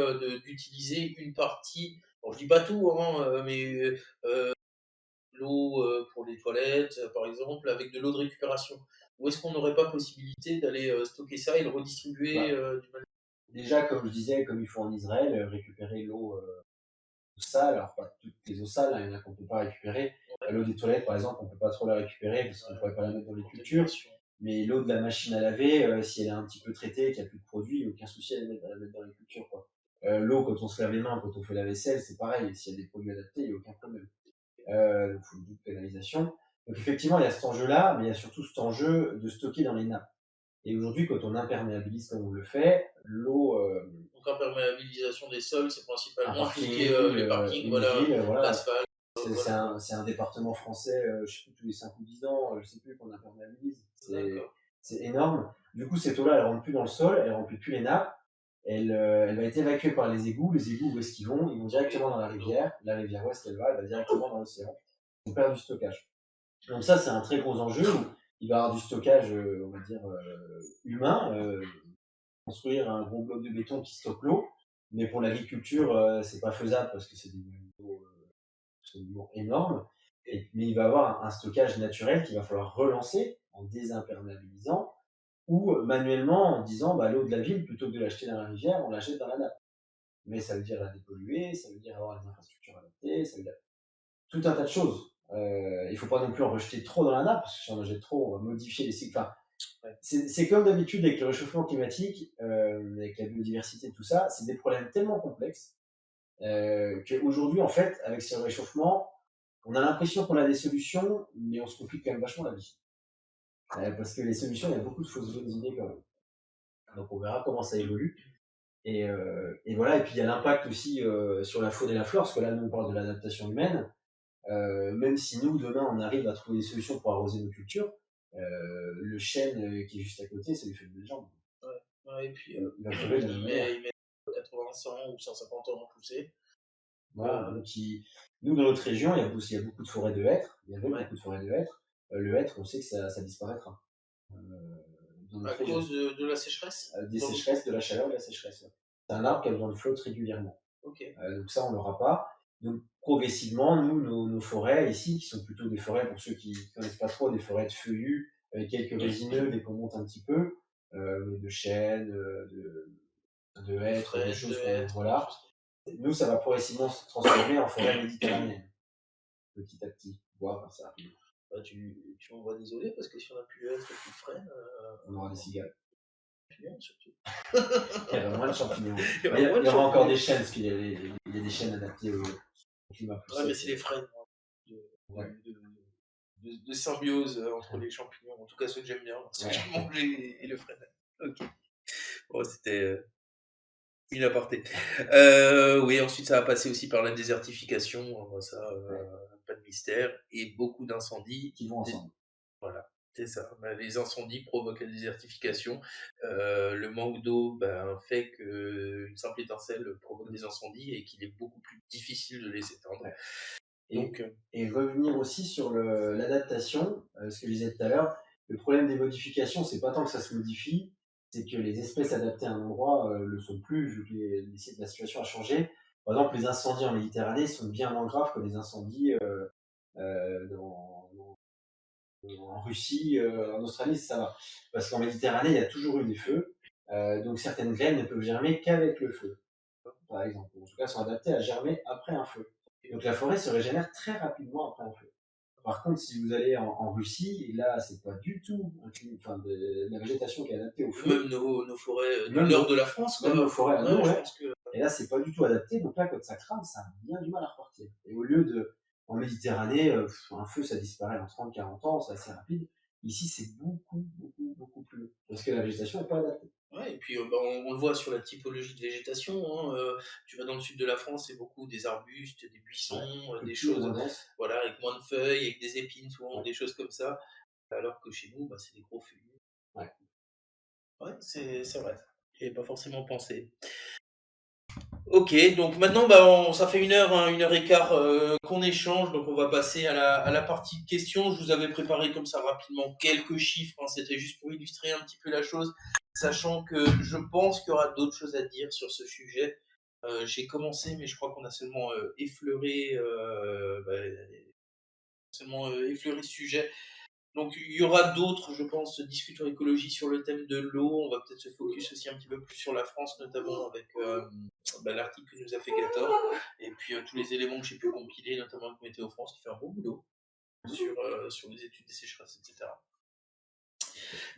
d'utiliser une partie, bon, je dis pas tout, hein, mais l'eau pour les toilettes, par exemple, avec de l'eau de récupération? Ou est-ce qu'on n'aurait pas possibilité d'aller stocker ça et le redistribuer Bah, d'une manière? déjà, comme je disais, comme il faut en Israël, récupérer l'eau sale, alors pas toutes les eaux sales, hein, il y en a qu'on ne peut pas récupérer. Ouais, L'eau des toilettes, par exemple, on ne peut pas trop la récupérer parce qu'on ne pourrait pas la mettre dans les cultures. contamination. Mais l'eau de la machine à laver, si elle est un petit peu traitée, qu'il n'y a plus de produits, il n'y a aucun souci à la mettre dans les cultures, quoi. L'eau, quand on se lave les mains, quand on fait la vaisselle, c'est pareil. S'il y a des produits adaptés, il n'y a aucun problème. Donc, il faut une double pénalisation. Donc, effectivement, il y a cet enjeu-là, mais il y a surtout cet enjeu de stocker dans les nappes. Et aujourd'hui, quand on imperméabilise comme on le fait, l'eau, Donc imperméabilisation des sols, c'est un principalement tout ce qui est parking, les parkings, une voilà, ville, voilà, l'asphalte, c'est voilà. un département français, je sais plus, tous les 5 ou 10 ans, je sais plus, qu'on imperméabilise. D'accord. C'est énorme. Du coup, cette eau-là, elle rentre plus dans le sol, elle remplit plus les nappes. Elle va être évacuée par les égouts. Les égouts, où est-ce qu'ils vont? Ils vont directement dans la rivière. La rivière, où est-ce qu'elle va? Elle va directement dans l'océan. On perd du stockage. Donc ça, c'est un très gros enjeu où il va y avoir du stockage, on va dire, humain. Construire un gros bloc de béton qui stocke l'eau. Mais pour l'agriculture, c'est pas faisable parce que c'est des volumes d'eau absolument énormes. Mais il va y avoir un stockage naturel qu'il va falloir relancer en désimperméabilisant ou manuellement en disant bah, l'eau de la ville, plutôt que de l'acheter dans la rivière, on l'achète dans la nappe. Mais ça veut dire la dépolluer, ça veut dire avoir les infrastructures adaptées, ça veut dire tout un tas de choses. Il ne faut pas non plus en rejeter trop dans la nappe, parce que si on en jette trop, on va modifier les cycles. Enfin, c'est comme d'habitude avec le réchauffement climatique, avec la biodiversité et tout ça, c'est des problèmes tellement complexes qu'aujourd'hui, en fait, avec ce réchauffement, on a l'impression qu'on a des solutions, mais on se complique quand même vachement la vie. Parce que les solutions, il y a beaucoup de fausses bonnes idées quand même. Donc on verra comment ça évolue. Et voilà, et puis il y a l'impact aussi sur la faune et la flore, parce que là, nous, on parle de l'adaptation humaine. Même si nous, demain, on arrive à trouver des solutions pour arroser nos cultures, le chêne qui est juste à côté, ça lui fait une belle jambe. Ouais, ouais, et puis Il va crever de la même manière. il met 80, 100 ou 150 ans à pousser. Voilà, donc nous, dans notre région, il y a beaucoup de forêts de hêtres. Il y avait Ouais. beaucoup de forêts de hêtres. Le hêtre, on sait que ça disparaîtra. Dans À notre région. cause de la sécheresse Des dans sécheresses, de la chaleur, de la sécheresse. Ouais. C'est un arbre qui a besoin de flotte régulièrement. Ok. Donc ça, on l'aura pas. Donc progressivement, nous, nos forêts ici, qui sont plutôt des forêts, pour ceux qui ne connaissent pas trop, des forêts de feuillus, avec quelques résineux dès qu'on monte un petit peu, mais de chênes, de hêtres, des choses qu'on voilà. Nous, ça va progressivement se transformer en forêt méditerranéenne, petit à petit, voire comme ça. Bah, tu m'envoies désolé parce que si on a plus d'être plus frais, On aura des cigales. champignons surtout. Il y aura moins de champignons. Il y Mais il y aura aura encore des chênes, parce qu'il y a des chênes adaptés au climat plus Ouais, mais sec. c'est les frênes Ouais. de symbiose entre les champignons, en tout cas ceux que j'aime bien, ceux que j'ai mangé et le frêne. Ok. Bon, c'était une aparté. Oui, ensuite ça va passer aussi par la désertification, ça, pas de mystère, et beaucoup d'incendies. Qui vont ensemble. Voilà, c'est ça. Bah, les incendies provoquent la désertification. Le manque d'eau fait qu'une simple étincelle provoque des incendies et qu'il est beaucoup plus difficile de les éteindre. Ouais. Donc, et revenir aussi sur l'adaptation, ce que je disais tout à l'heure, le problème des modifications, c'est pas tant que ça se modifie, c'est que les espèces adaptées à un endroit le sont plus, vu que la situation a changé. Par exemple, les incendies en Méditerranée sont bien moins graves que les incendies en Russie, en Australie, ça va. Parce qu'en Méditerranée, il y a toujours eu des feux, donc certaines graines ne peuvent germer qu'avec le feu, par exemple. En tout cas, sont adaptées à germer après un feu. Donc la forêt se régénère très rapidement après un feu. Par contre, si vous allez en Russie, là, c'est pas du tout la végétation qui est adaptée au feu. même nos forêts du Même nord de la France, quoi. Même nos forêts à nous, je ouais. pense que... Et là, c'est pas du tout adapté. Donc là, quand ça crame, ça a bien du mal à repartir. Et au lieu de, en Méditerranée, un feu, ça disparaît en 30, 40 ans, c'est assez rapide. Ici, c'est beaucoup, beaucoup, beaucoup plus long. Parce que la végétation n'est pas adaptée. Ouais, et puis on le voit sur la typologie de végétation. Hein, tu vas dans le sud de la France, c'est beaucoup des arbustes, des buissons, des choses, voilà, avec moins de feuilles, avec des épines souvent, des choses comme ça. Alors que chez nous, c'est des gros feuillus. Ouais. Ouais, c'est vrai. J'y avais pas forcément pensé. Ok, donc maintenant, ça fait 1 heure, hein, 1 heure et quart qu'on échange, donc on va passer à la partie questions. Je vous avais préparé comme ça rapidement quelques chiffres, hein, c'était juste pour illustrer un petit peu la chose, sachant que je pense qu'il y aura d'autres choses à dire sur ce sujet. J'ai commencé, mais je crois qu'on a seulement effleuré ce sujet. Donc il y aura d'autres, je pense, discutons écologie sur le thème de l'eau. On va peut-être se focus aussi un petit peu plus sur la France, notamment avec l'article que nous a fait Gator, et puis tous les éléments que j'ai pu compiler, notamment avec Météo France, qui fait un bon boulot sur les études des sécheresses, etc.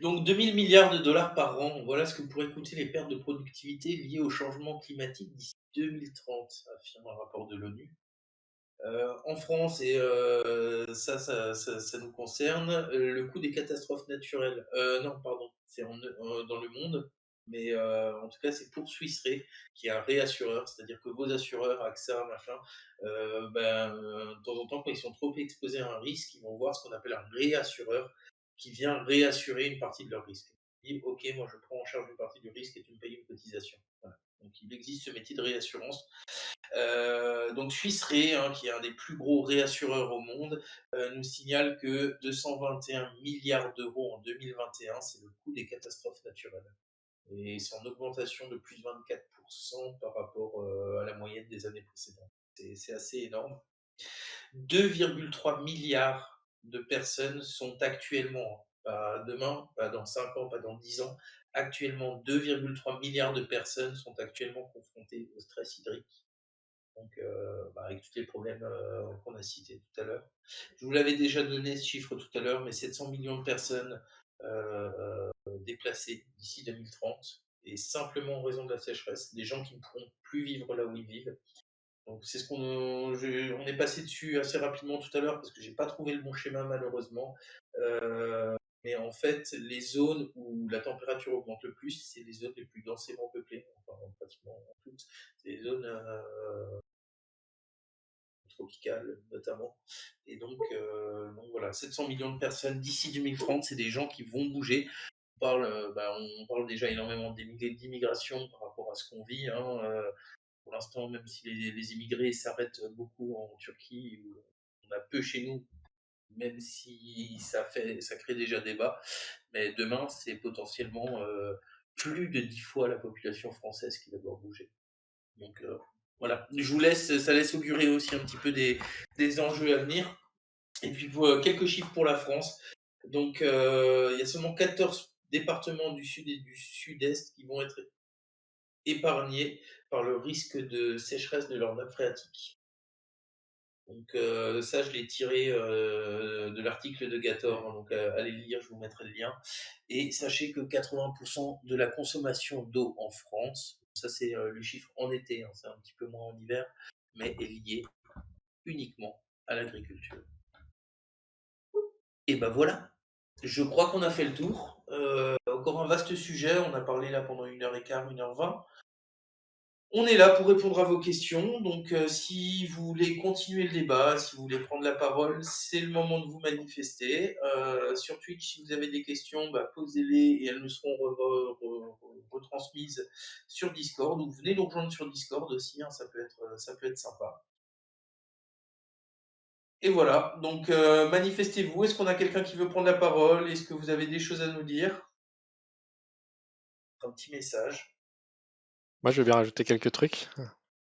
Donc 2000 milliards de dollars par an, voilà ce que pourraient coûter les pertes de productivité liées au changement climatique d'ici 2030, affirme un rapport de l'ONU. En France, et ça nous concerne, le coût des catastrophes naturelles. Non, pardon, c'est dans le monde, mais en tout cas, c'est pour Swiss Re, qui est un réassureur, c'est-à-dire que vos assureurs, AXA, machin, de temps en temps, quand ils sont trop exposés à un risque, ils vont voir ce qu'on appelle un réassureur qui vient réassurer une partie de leur risque. Il dit, ok, moi je prends en charge une partie du risque et tu me payes une cotisation. Voilà. Donc il existe ce métier de réassurance. Donc Swiss Re, hein, qui est un des plus gros réassureurs au monde, nous signale que 221 milliards d'euros en 2021, c'est le coût des catastrophes naturelles. Et c'est en augmentation de plus de 24% par rapport à la moyenne des années précédentes. C'est assez énorme. 2,3 milliards de personnes sont actuellement, pas demain, pas dans 5 ans, pas dans 10 ans, actuellement 2,3 milliards de personnes sont actuellement confrontées au stress hydrique. Donc, avec tous les problèmes qu'on a cités tout à l'heure. Je vous l'avais déjà donné ce chiffre tout à l'heure, mais 700 millions de personnes déplacées d'ici 2030, et simplement en raison de la sécheresse, des gens qui ne pourront plus vivre là où ils vivent. Donc c'est ce on est passé dessus assez rapidement tout à l'heure parce que j'ai pas trouvé le bon schéma malheureusement. Mais en fait, les zones où la température augmente le plus, c'est les zones les plus densément peuplées, enfin pratiquement toutes. C'est les zones tropicales notamment. Et donc voilà, 700 millions de personnes d'ici 2030, c'est des gens qui vont bouger. On parle déjà énormément d'immigration par rapport à ce qu'on vit, hein. Pour l'instant, même si les immigrés s'arrêtent beaucoup en Turquie, où on a peu chez nous, même si ça crée déjà débat. Mais demain, c'est potentiellement plus de 10 fois la population française qui va devoir bouger. Donc voilà, ça laisse augurer aussi un petit peu des enjeux à venir. Et puis quelques chiffres pour la France. Donc il y a seulement 14 départements du sud et du sud-est qui vont être épargnés par le risque de sécheresse de leur nappe phréatique. Donc ça, je l'ai tiré de l'article de Gator, donc allez le lire, je vous mettrai le lien. Et sachez que 80% de la consommation d'eau en France, ça c'est le chiffre en été, hein, c'est un petit peu moins en hiver, mais est lié uniquement à l'agriculture. Et ben voilà, je crois qu'on a fait le tour. Encore un vaste sujet, on a parlé là pendant 1h15, 1h20. On est là pour répondre à vos questions, donc si vous voulez continuer le débat, si vous voulez prendre la parole, c'est le moment de vous manifester. Sur Twitch, si vous avez des questions, posez-les et elles nous seront retransmises sur Discord, ou venez nous rejoindre sur Discord aussi, hein, ça peut être sympa. Et voilà, donc manifestez-vous. Est-ce qu'on a quelqu'un qui veut prendre la parole? Est-ce que vous avez des choses à nous dire? Un petit message. Moi, je vais bien rajouter quelques trucs.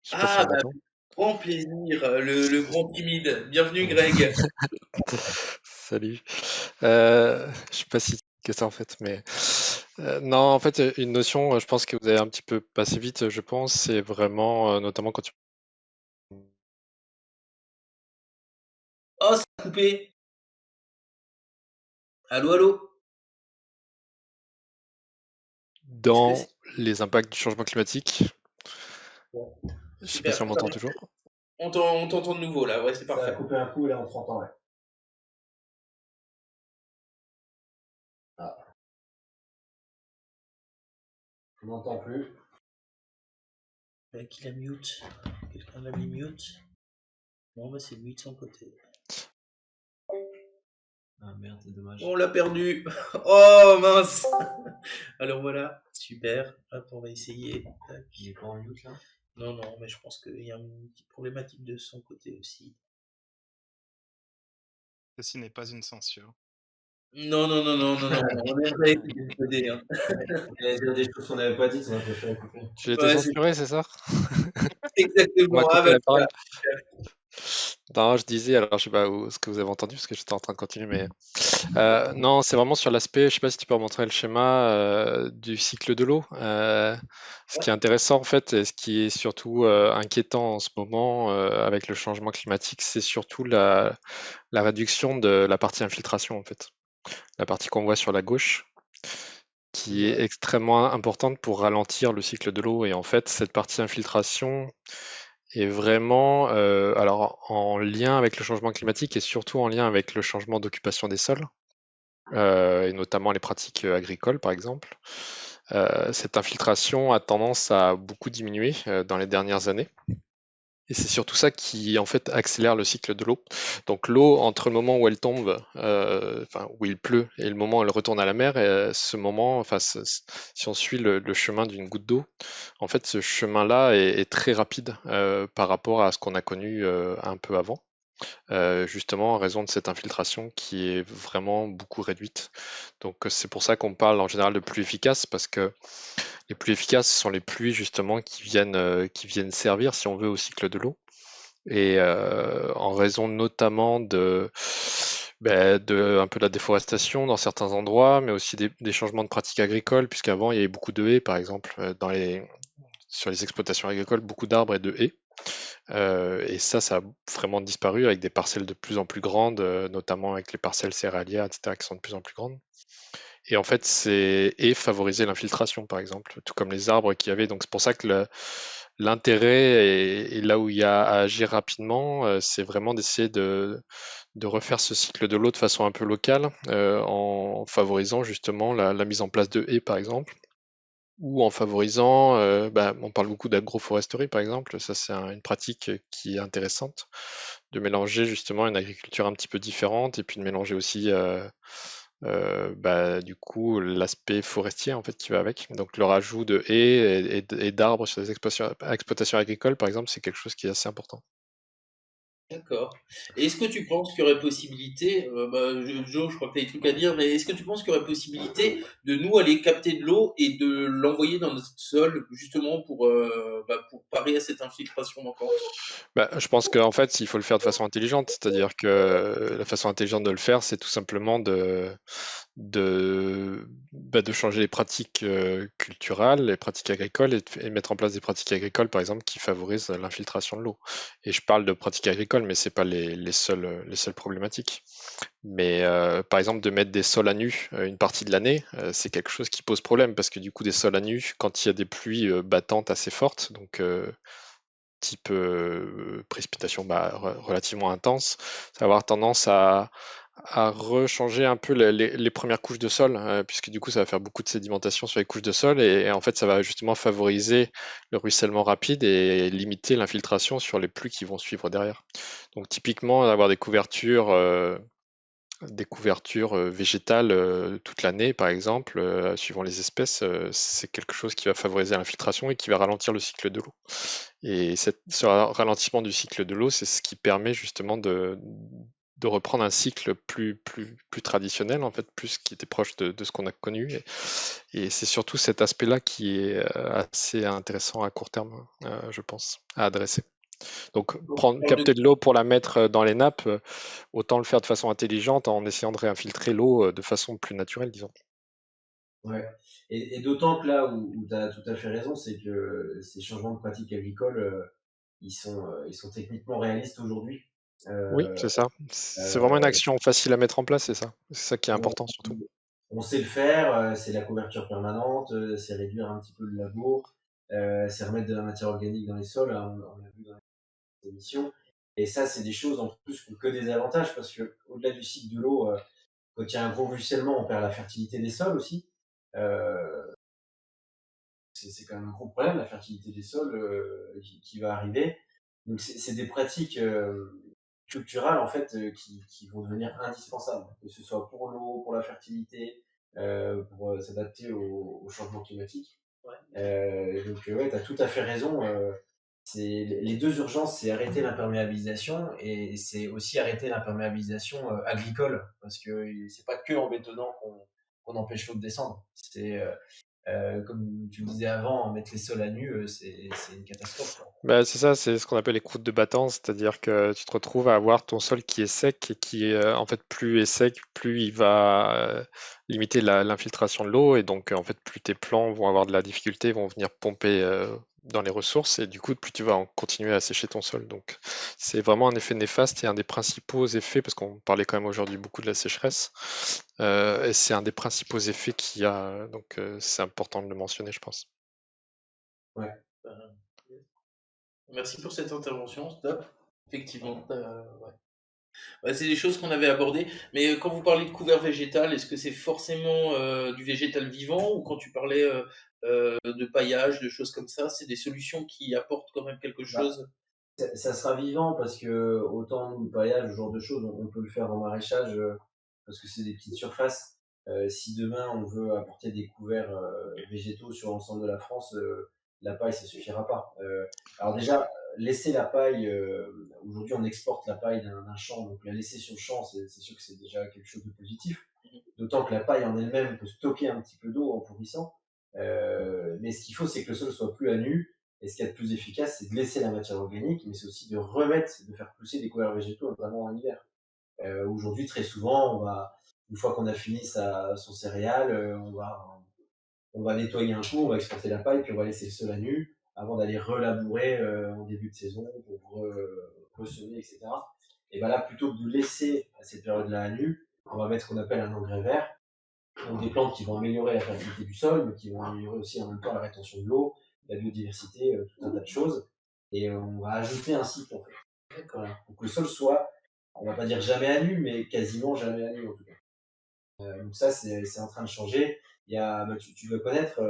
Je sais pas si Ah, on m'entend. grand plaisir, le grand timide. Bienvenue Greg. Salut. Je sais pas si que ça en fait, mais non, en fait, une notion, je pense que vous avez un petit peu passé vite, je pense, c'est vraiment, notamment quand tu Oh, ça a coupé. Allô, allô? Est-ce que dans c'est les impacts du changement climatique. bon? Je sais pas si Super. on m'entend toujours. On t'entend de nouveau là, ouais, c'est Ça a parfait. coupé un coup, là, on t'entend, ouais. Ah. On n'entend plus. Qui la mute? Quelqu'un l'a mis mute? Non, c'est lui de son côté. Ah merde, c'est dommage. On l'a perdu. Oh mince. Alors voilà, super. Hop, on va essayer. Tac. Il est pas en mute là? Non, non, mais je pense qu'il y a une petite problématique de son côté aussi. Ceci n'est pas une censure. Non, non, non, non, non, non, on aimerait aider, hein. Il y a des choses qu'on n'avait pas dites, on a préféré couper. J'ai été Ouais, censuré, c'est ça? On m'a exactement. Ah coupé bah la parole. super. Non, je disais, alors je sais pas ce que vous avez entendu parce que j'étais en train de continuer, mais non, c'est vraiment sur l'aspect, je sais pas si tu peux montrer le schéma du cycle de l'eau. Ce qui est intéressant en fait, et ce qui est surtout inquiétant en ce moment avec le changement climatique, c'est surtout la réduction de la partie infiltration en fait. La partie qu'on voit sur la gauche, qui est extrêmement importante pour ralentir le cycle de l'eau. Et en fait, cette partie infiltration est vraiment alors en lien avec le changement climatique et surtout en lien avec le changement d'occupation des sols, et notamment les pratiques agricoles par exemple. Cette infiltration a tendance à beaucoup diminuer dans les dernières années. Et c'est surtout ça qui en fait accélère le cycle de l'eau. Donc l'eau, entre le moment où elle tombe, enfin où il pleut, et le moment où elle retourne à la mer, ce moment, enfin si on suit le chemin d'une goutte d'eau, en fait ce chemin-là est très rapide par rapport à ce qu'on a connu un peu avant. Justement en raison de cette infiltration qui est vraiment beaucoup réduite. Donc c'est pour ça qu'on parle en général de pluie efficace, parce que les pluies efficaces sont les pluies justement qui viennent servir, si on veut, au cycle de l'eau. Et en raison notamment de un peu de la déforestation dans certains endroits, mais aussi des changements de pratiques agricoles, puisqu'avant il y avait beaucoup de haies, par exemple, sur les exploitations agricoles, beaucoup d'arbres et de haies. Et ça a vraiment disparu avec des parcelles de plus en plus grandes, notamment avec les parcelles céréalières, etc., qui sont de plus en plus grandes. Et en fait, favoriser l'infiltration, par exemple, tout comme les arbres qu'il y avait. Donc c'est pour ça que l'intérêt et là où il y a à agir rapidement, c'est vraiment d'essayer de refaire ce cycle de l'eau de façon un peu locale, en favorisant justement la mise en place de haies, par exemple, ou en favorisant, on parle beaucoup d'agroforesterie, par exemple. Ça, c'est une pratique qui est intéressante, de mélanger justement une agriculture un petit peu différente et puis de mélanger aussi, du coup, l'aspect forestier en fait qui va avec. Donc, le rajout de haies et d'arbres sur les exploitations agricoles, par exemple, c'est quelque chose qui est assez important. D'accord. Et est-ce que tu penses qu'il y aurait possibilité, Joe, je crois que tu as des trucs à dire, mais est-ce que tu penses qu'il y aurait possibilité de nous aller capter de l'eau et de l'envoyer dans notre sol, justement pour parer à cette infiltration manquante? Je pense qu'en fait, il faut le faire de façon intelligente, c'est-à-dire que la façon intelligente de le faire, c'est tout simplement de changer les pratiques culturelles, les pratiques agricoles et mettre en place des pratiques agricoles, par exemple, qui favorisent l'infiltration de l'eau. Et je parle de pratiques agricoles, mais c'est pas les seules problématiques. Mais par exemple, de mettre des sols à nu une partie de l'année, c'est quelque chose qui pose problème parce que du coup, des sols à nu, quand il y a des pluies battantes assez fortes, donc type précipitation relativement intense, ça va avoir tendance à rechanger un peu les premières couches de sol, puisque du coup ça va faire beaucoup de sédimentation sur les couches de sol et en fait ça va justement favoriser le ruissellement rapide et limiter l'infiltration sur les pluies qui vont suivre derrière. Donc typiquement avoir des couvertures végétales toute l'année, par exemple, suivant les espèces, c'est quelque chose qui va favoriser l'infiltration et qui va ralentir le cycle de l'eau. Et ce ralentissement du cycle de l'eau, c'est ce qui permet justement de reprendre un cycle plus traditionnel, en fait, plus qui était proche de ce qu'on a connu. Et c'est surtout cet aspect-là qui est assez intéressant à court terme, je pense, à adresser. Donc, Donc, on parle capter de de l'eau pour la mettre dans les nappes, autant le faire de façon intelligente en essayant de réinfiltrer l'eau de façon plus naturelle, disons. Ouais. Et d'autant que là où tu as tout à fait raison, c'est que ces changements de pratiques agricoles, ils sont techniquement réalistes aujourd'hui. Oui, Euh, c'est ça. C'est vraiment une euh, action facile à mettre en place, c'est ça. C'est ça qui est on, important surtout. on sait le faire, c'est la couverture permanente, c'est réduire un petit peu le labour, c'est remettre de la matière organique dans les sols, hein, on l'a vu dans les émissions. Et ça, c'est des choses en plus qui ont que des avantages parce que au-delà du cycle de l'eau, quand il y a un gros ruissellement, on perd la fertilité des sols aussi. Euh, c'est quand même un gros problème, la fertilité des sols qui va arriver. Donc c'est des pratiques culturelles en fait qui vont devenir indispensables, que ce soit pour l'eau, pour la fertilité, pour s'adapter au changement climatique. Ouais. Donc ouais, tu as tout à fait raison. Les deux urgences, c'est arrêter l'imperméabilisation et c'est aussi arrêter l'imperméabilisation agricole, parce que c'est pas que en bétonnant qu'on empêche l'eau de descendre. Comme tu le disais avant, mettre les sols à nu, c'est une catastrophe, quoi. C'est ça, c'est ce qu'on appelle les croûtes de battant, c'est-à-dire que tu te retrouves à avoir ton sol qui est sec et qui, en fait, plus est sec, plus il va limiter l'infiltration de l'eau et donc, en fait, plus tes plants vont avoir de la difficulté, vont venir pomper dans les ressources et du coup, plus tu vas continuer à sécher ton sol. Donc, c'est vraiment un effet néfaste et un des principaux effets, parce qu'on parlait quand même aujourd'hui beaucoup de la sécheresse, et c'est un des principaux effets qu'il y a, donc c'est important de le mentionner, je pense. Ouais. Euh, Merci pour cette intervention, stop. Effectivement, ouais. Ouais, c'est des choses qu'on avait abordées. Mais quand vous parlez de couvert végétal, est-ce que c'est forcément du végétal vivant ou quand tu parlais de paillage, de choses comme ça, c'est des solutions qui apportent quand même quelque Bah, chose? ça sera vivant parce que autant le paillage, ce genre de choses, on peut le faire en maraîchage parce que c'est des petites surfaces. Si demain on veut apporter des couverts végétaux sur l'ensemble de la France, la paille ça suffira pas. Alors déjà, laisser la paille, aujourd'hui on exporte la paille d'un champ, donc la laisser sur le champ, c'est sûr que c'est déjà quelque chose de positif. D'autant que la paille en elle-même peut stocker un petit peu d'eau en pourrissant. Mais ce qu'il faut, c'est que le sol soit plus à nu. Et ce qui est le plus efficace, c'est de laisser la matière organique, mais c'est aussi de remettre, de faire pousser des couverts végétaux, notamment en hiver. Aujourd'hui, très souvent, une fois qu'on a fini son céréale, on va nettoyer un coup, on va exporter la paille, puis on va laisser le sol à nu avant d'aller relabourer en début de saison pour ressemer, etc. Et ben là, plutôt que de laisser à cette période-là à nu, on va mettre ce qu'on appelle un engrais vert, donc des plantes qui vont améliorer la fertilité du sol, mais qui vont améliorer aussi en même temps la rétention de l'eau, la biodiversité, tout un tas de choses. Et on va ajouter un cycle en fait. D'accord. Voilà. Pour que le sol soit, on va pas dire jamais à nu, mais quasiment jamais à nu en tout cas. Donc ça, c'est en train de changer. Il y a, tu dois connaître,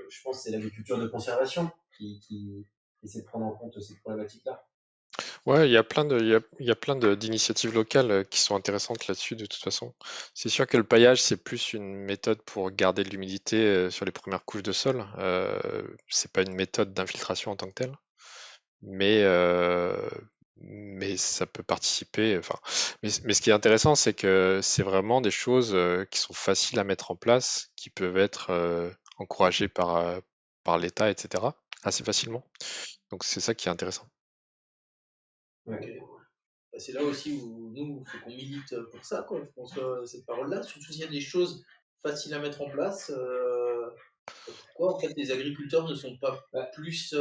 je pense, c'est l'agriculture de conservation qui essaie de prendre en compte cette problématique-là. Ouais, il y a plein d'initiatives locales qui sont intéressantes là-dessus de toute façon. C'est sûr que le paillage, c'est plus une méthode pour garder de l'humidité sur les premières couches de sol. C'est pas une méthode d'infiltration en tant que telle, mais, mais ça peut participer. Enfin, mais ce qui est intéressant, c'est que c'est vraiment des choses qui sont faciles à mettre en place, qui peuvent être encouragées par l'État, etc., assez facilement. Donc c'est ça qui est intéressant. Ouais. Ok. Bah, c'est là aussi où nous, il faut qu'on milite pour ça, quoi. Faut qu'on soit cette parole-là. Surtout s'il y a des choses faciles à mettre en place. Pourquoi en fait les agriculteurs ne sont pas Ouais. plus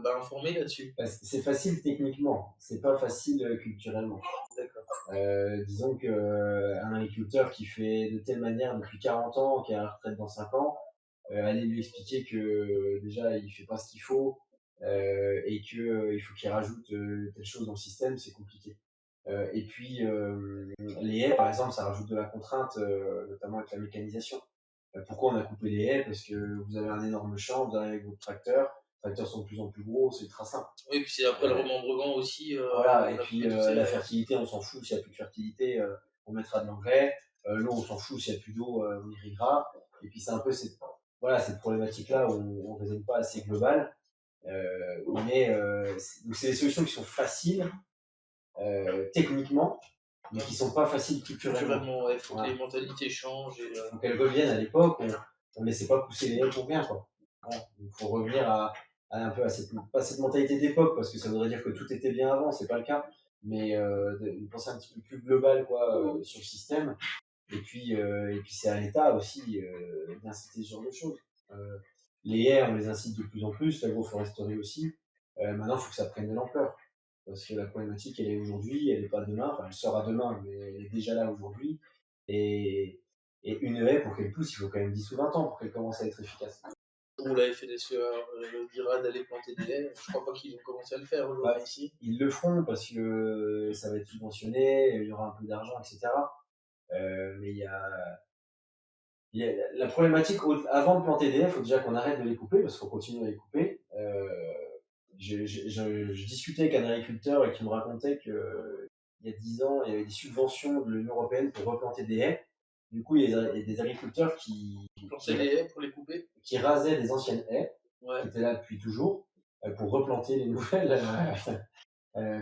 informés là-dessus? C'est facile techniquement, c'est pas facile culturellement. D'accord. Disons que un agriculteur qui fait de telle manière depuis 40 ans, qui est à la retraite dans 5 ans, aller lui expliquer que déjà il fait pas ce qu'il faut et que il faut qu'il rajoute telle chose dans le système, c'est compliqué. Et puis les haies, par exemple, ça rajoute de la contrainte, notamment avec la mécanisation. Pourquoi on a coupé les haies? Parce que vous avez un énorme champ, vous arrivez avec votre tracteur, les tracteurs sont de plus en plus gros, c'est ultra simple. Oui, puis c'est après le remembrement aussi. Voilà, et on a puis coupé toutes ces la haies. fertilité, on s'en fout, s'il n'y a plus de fertilité, on mettra de l'engrais. L'eau, on s'en fout, s'il n'y a plus d'eau, on irriguera. Et puis c'est un peu cette problématique-là où on ne raisonne pas assez global. Mais donc c'est des solutions qui sont faciles techniquement, mais qui sont pas faciles culturellement. Culturellement, il faut que Voilà. les mentalités changent. Donc elles reviennent à l'époque, on laissait pas pousser les haies pour rien, quoi. Voilà. Donc faut revenir à un peu à pas cette mentalité d'époque, parce que ça voudrait dire que tout était bien avant, c'est pas le cas, mais de penser un petit peu plus global, quoi, sur le système. Et puis c'est à l'État aussi d'inciter ce genre de choses. Les haies, on les incite de plus en plus, l'agroforesterie aussi. Maintenant, il faut que ça prenne de l'ampleur. Parce que la problématique, elle est aujourd'hui, elle n'est pas demain. Enfin, elle sera demain, mais elle est déjà là aujourd'hui. Et, et une haie, pour qu'elle pousse, il faut quand même 10 ou 20 ans pour qu'elle commence à être efficace. Où la FNSEA dira d'aller planter des haies. Je crois pas qu'ils ont commencé à le faire aujourd'hui ici. Ils le feront parce que ça va être subventionné, il y aura un peu d'argent, etc. Mais il y a la problématique, avant de planter des haies, il faut déjà qu'on arrête de les couper, parce qu'on continue à les couper. Je discutais avec un agriculteur qui me racontait que il y a 10 ans, il y avait des subventions de l'Union européenne pour replanter des haies. Du coup, il y a des agriculteurs Planter les haies pour les couper. qui rasaient des anciennes haies, Ouais. qui étaient là depuis toujours, pour replanter les nouvelles,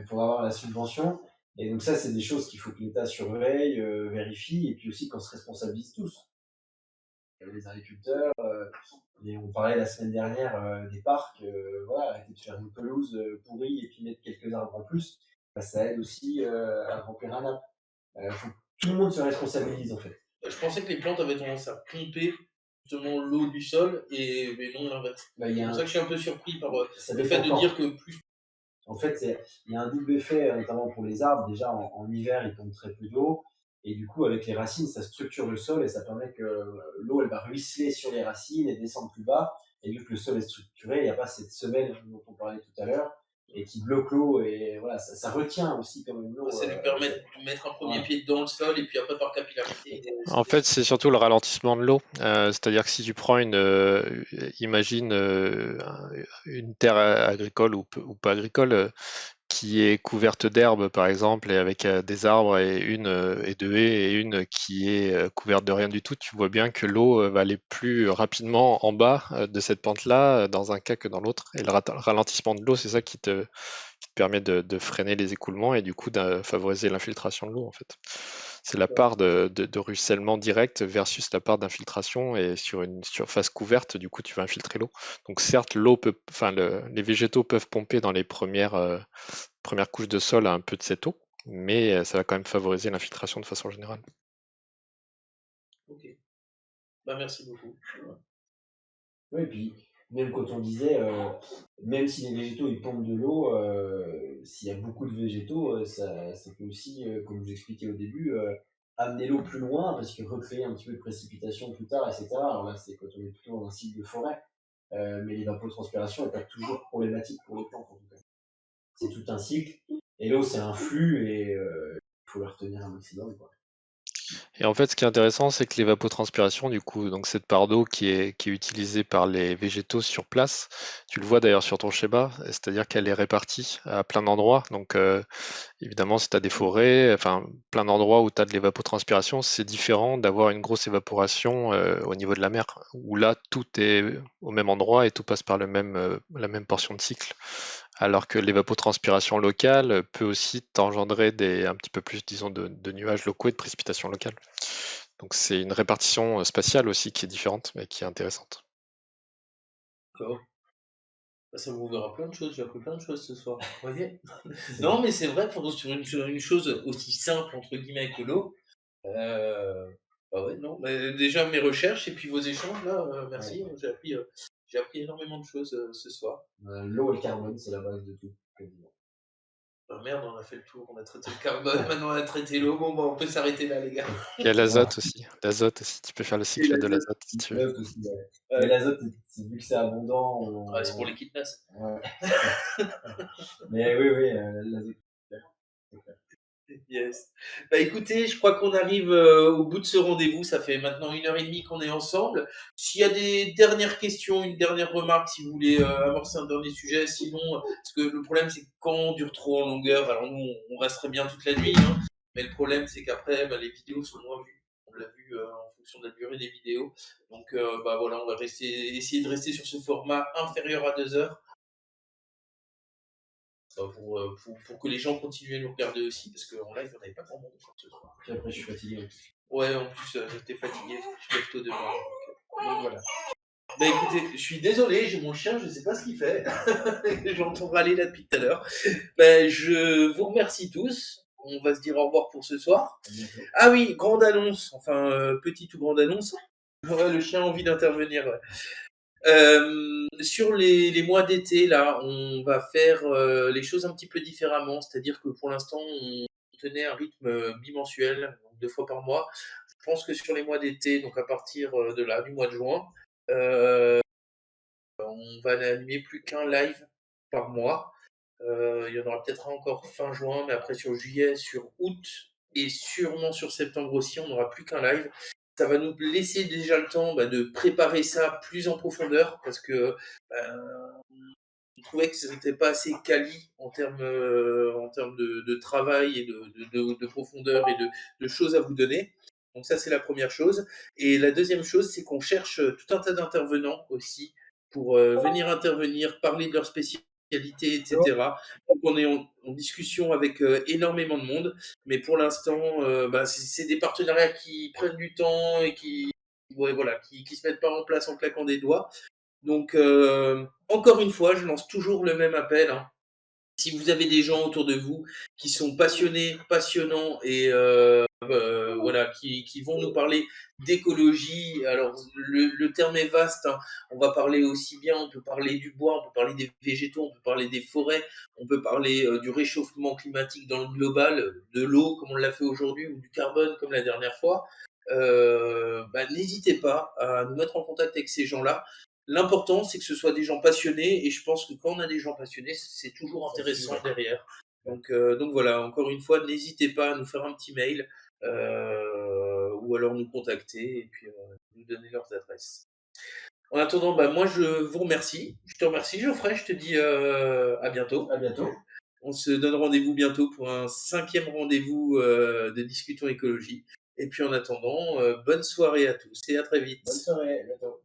pour avoir la subvention. Et donc ça, c'est des choses qu'il faut que l'État surveille, vérifie, et puis aussi qu'on se responsabilise tous. Les agriculteurs, et on parlait la semaine dernière des parcs, voilà, arrêter de faire une pelouse pourrie et puis mettre quelques arbres en plus, bah, ça aide aussi à remplir un nappe. Faut que tout le monde se responsabilise en fait. Je pensais que les plantes avaient tendance à pomper justement l'eau du sol mais non l'inverse. Bah, C'est pour ça que je suis un peu surpris par ça le fait dépend de quand. dire que plus. En fait, il y a un double effet, notamment pour les arbres. Déjà, en hiver, ils tombent très peu d'eau. Et du coup, avec les racines, ça structure le sol et ça permet que l'eau, elle va ruisseler sur les racines et descendre plus bas. Et vu que le sol est structuré, il n'y a pas cette semelle dont on parlait tout à l'heure et qui bloque l'eau. Et voilà, ça retient aussi quand même l'eau. Ça lui permet de mettre un premier pied dans le sol et puis après par capillarité. En fait, c'est surtout le ralentissement de l'eau. C'est-à-dire que si tu prends imagine une terre agricole ou pas agricole qui est couverte d'herbe, par exemple, et avec des arbres et de haies et une qui est couverte de rien du tout, tu vois bien que l'eau va aller plus rapidement en bas de cette pente-là, dans un cas que dans l'autre. Et le ralentissement de l'eau, c'est ça qui te permet de freiner les écoulements et du coup de favoriser l'infiltration de l'eau, en fait. C'est la part de ruissellement direct versus la part d'infiltration, et sur une surface couverte, du coup, tu vas infiltrer l'eau. Donc certes, les végétaux peuvent pomper dans les premières couches de sol un peu de cette eau, mais ça va quand même favoriser l'infiltration de façon générale. Ok. Bah, merci beaucoup. Oui, et puis même quand on disait, même si les végétaux ils pompent de l'eau, s'il y a beaucoup de végétaux, ça peut aussi, comme je vous expliquais au début, amener l'eau plus loin parce que recréer un petit peu de précipitation plus tard, etc. Alors là, c'est quand on est plutôt dans un cycle de forêt. mais l'évapotranspiration n'est pas toujours problématique pour les plantes en tout cas. C'est tout un cycle, et l'eau c'est un flux, et il faut le retenir un maximum, quoi. Et en fait, ce qui est intéressant, c'est que l'évapotranspiration, du coup, donc cette part d'eau qui est utilisée par les végétaux sur place, tu le vois d'ailleurs sur ton schéma, c'est-à-dire qu'elle est répartie à plein d'endroits. Donc, évidemment, si tu as des forêts, enfin, plein d'endroits où tu as de l'évapotranspiration, c'est différent d'avoir une grosse évaporation au niveau de la mer, où là, tout est au même endroit et tout passe par la même portion de cycle. Alors que l'évapotranspiration locale peut aussi t'engendrer un petit peu plus, disons, de nuages locaux et de précipitations locales. Donc c'est une répartition spatiale aussi qui est différente, mais qui est intéressante. D'accord. Bah, ça m'ouvrira plein de choses, j'ai appris plein de choses ce soir. Vous voyez? Non, mais c'est vrai, sur une chose aussi simple, entre guillemets, que l'eau. Bah ouais, non, mais déjà mes recherches et puis vos échanges, là, merci. J'ai appris énormément de choses ce soir. L'eau et le carbone, c'est la base de tout, quasiment. Ah merde, on a fait le tour, on a traité le carbone, maintenant on a traité l'eau. Bon, bah, on peut s'arrêter là, les gars. Il y a l'azote aussi. L'azote aussi, tu peux faire le cycle de l'azote si tu veux. L'azote aussi, ouais. Mais l'azote, vu que c'est abondant, Ah, c'est pour les kidnaps. ouais. Mais oui, l'azote, c'est clair. Yes. Bah écoutez, je crois qu'on arrive au bout de ce rendez-vous. Ça fait maintenant 1h30 qu'on est ensemble. S'il y a des dernières questions, une dernière remarque, si vous voulez amorcer un dernier sujet, sinon, parce que le problème c'est que quand on dure trop en longueur, alors nous on resterait bien toute la nuit, hein, mais le problème c'est qu'après bah, les vidéos sont moins vues. On l'a vu en fonction de la durée des vidéos. Donc bah voilà, on va essayer de rester sur ce format inférieur à 2 heures. Pour que les gens continuent à nous regarder aussi, parce qu'en live, on n'avait pas grand monde ce soir. Puis après, je suis fatigué. Ouais, en plus, j'étais fatigué, faut que je lève tôt demain. Donc voilà. Bah écoutez, je suis désolé, j'ai mon chien, je sais pas ce qu'il fait. J'entends râler là depuis tout à l'heure. Bah, je vous remercie tous. On va se dire au revoir pour ce soir. Ah oui, grande annonce, enfin, petite ou grande annonce. Ouais, le chien a envie d'intervenir. Ouais. Sur les mois d'été, là, on va faire les choses un petit peu différemment. C'est-à-dire que pour l'instant, on tenait un rythme bimensuel, donc 2 fois par mois. Je pense que sur les mois d'été, donc à partir de là, du mois de juin, on va n'animer plus qu'un live par mois. Il y en aura peut-être un encore fin juin, mais après sur juillet, sur août et sûrement sur septembre aussi, on n'aura plus qu'un live. Ça va nous laisser déjà le temps de préparer ça plus en profondeur parce que on trouvait que ce n'était pas assez quali en termes de travail et de profondeur et de choses à vous donner. Donc ça, c'est la première chose. Et la deuxième chose, c'est qu'on cherche tout un tas d'intervenants aussi pour venir intervenir, parler de leur spécialité, etc. Donc on est en discussion avec énormément de monde, mais pour l'instant, c'est des partenariats qui prennent du temps et qui se mettent pas en place en claquant des doigts. Donc, encore une fois, je lance toujours le même appel, hein. Si vous avez des gens autour de vous qui sont passionnés, passionnants et voilà, qui vont nous parler d'écologie, alors le terme est vaste, hein. On va parler aussi bien, on peut parler du bois, on peut parler des végétaux, on peut parler des forêts, on peut parler du réchauffement climatique dans le global, de l'eau comme on l'a fait aujourd'hui ou du carbone comme la dernière fois. N'hésitez pas à nous mettre en contact avec ces gens-là. L'important, c'est que ce soit des gens passionnés, et je pense que quand on a des gens passionnés, c'est toujours intéressant derrière. Donc voilà, encore une fois, n'hésitez pas à nous faire un petit mail ou alors nous contacter et puis nous donner leurs adresses. En attendant, moi je vous remercie. Je te remercie Geoffrey, je te dis à bientôt. À bientôt. On se donne rendez-vous bientôt pour un 5e rendez-vous de Discutons écologie. Et puis en attendant, bonne soirée à tous et à très vite. Bonne soirée, à bientôt.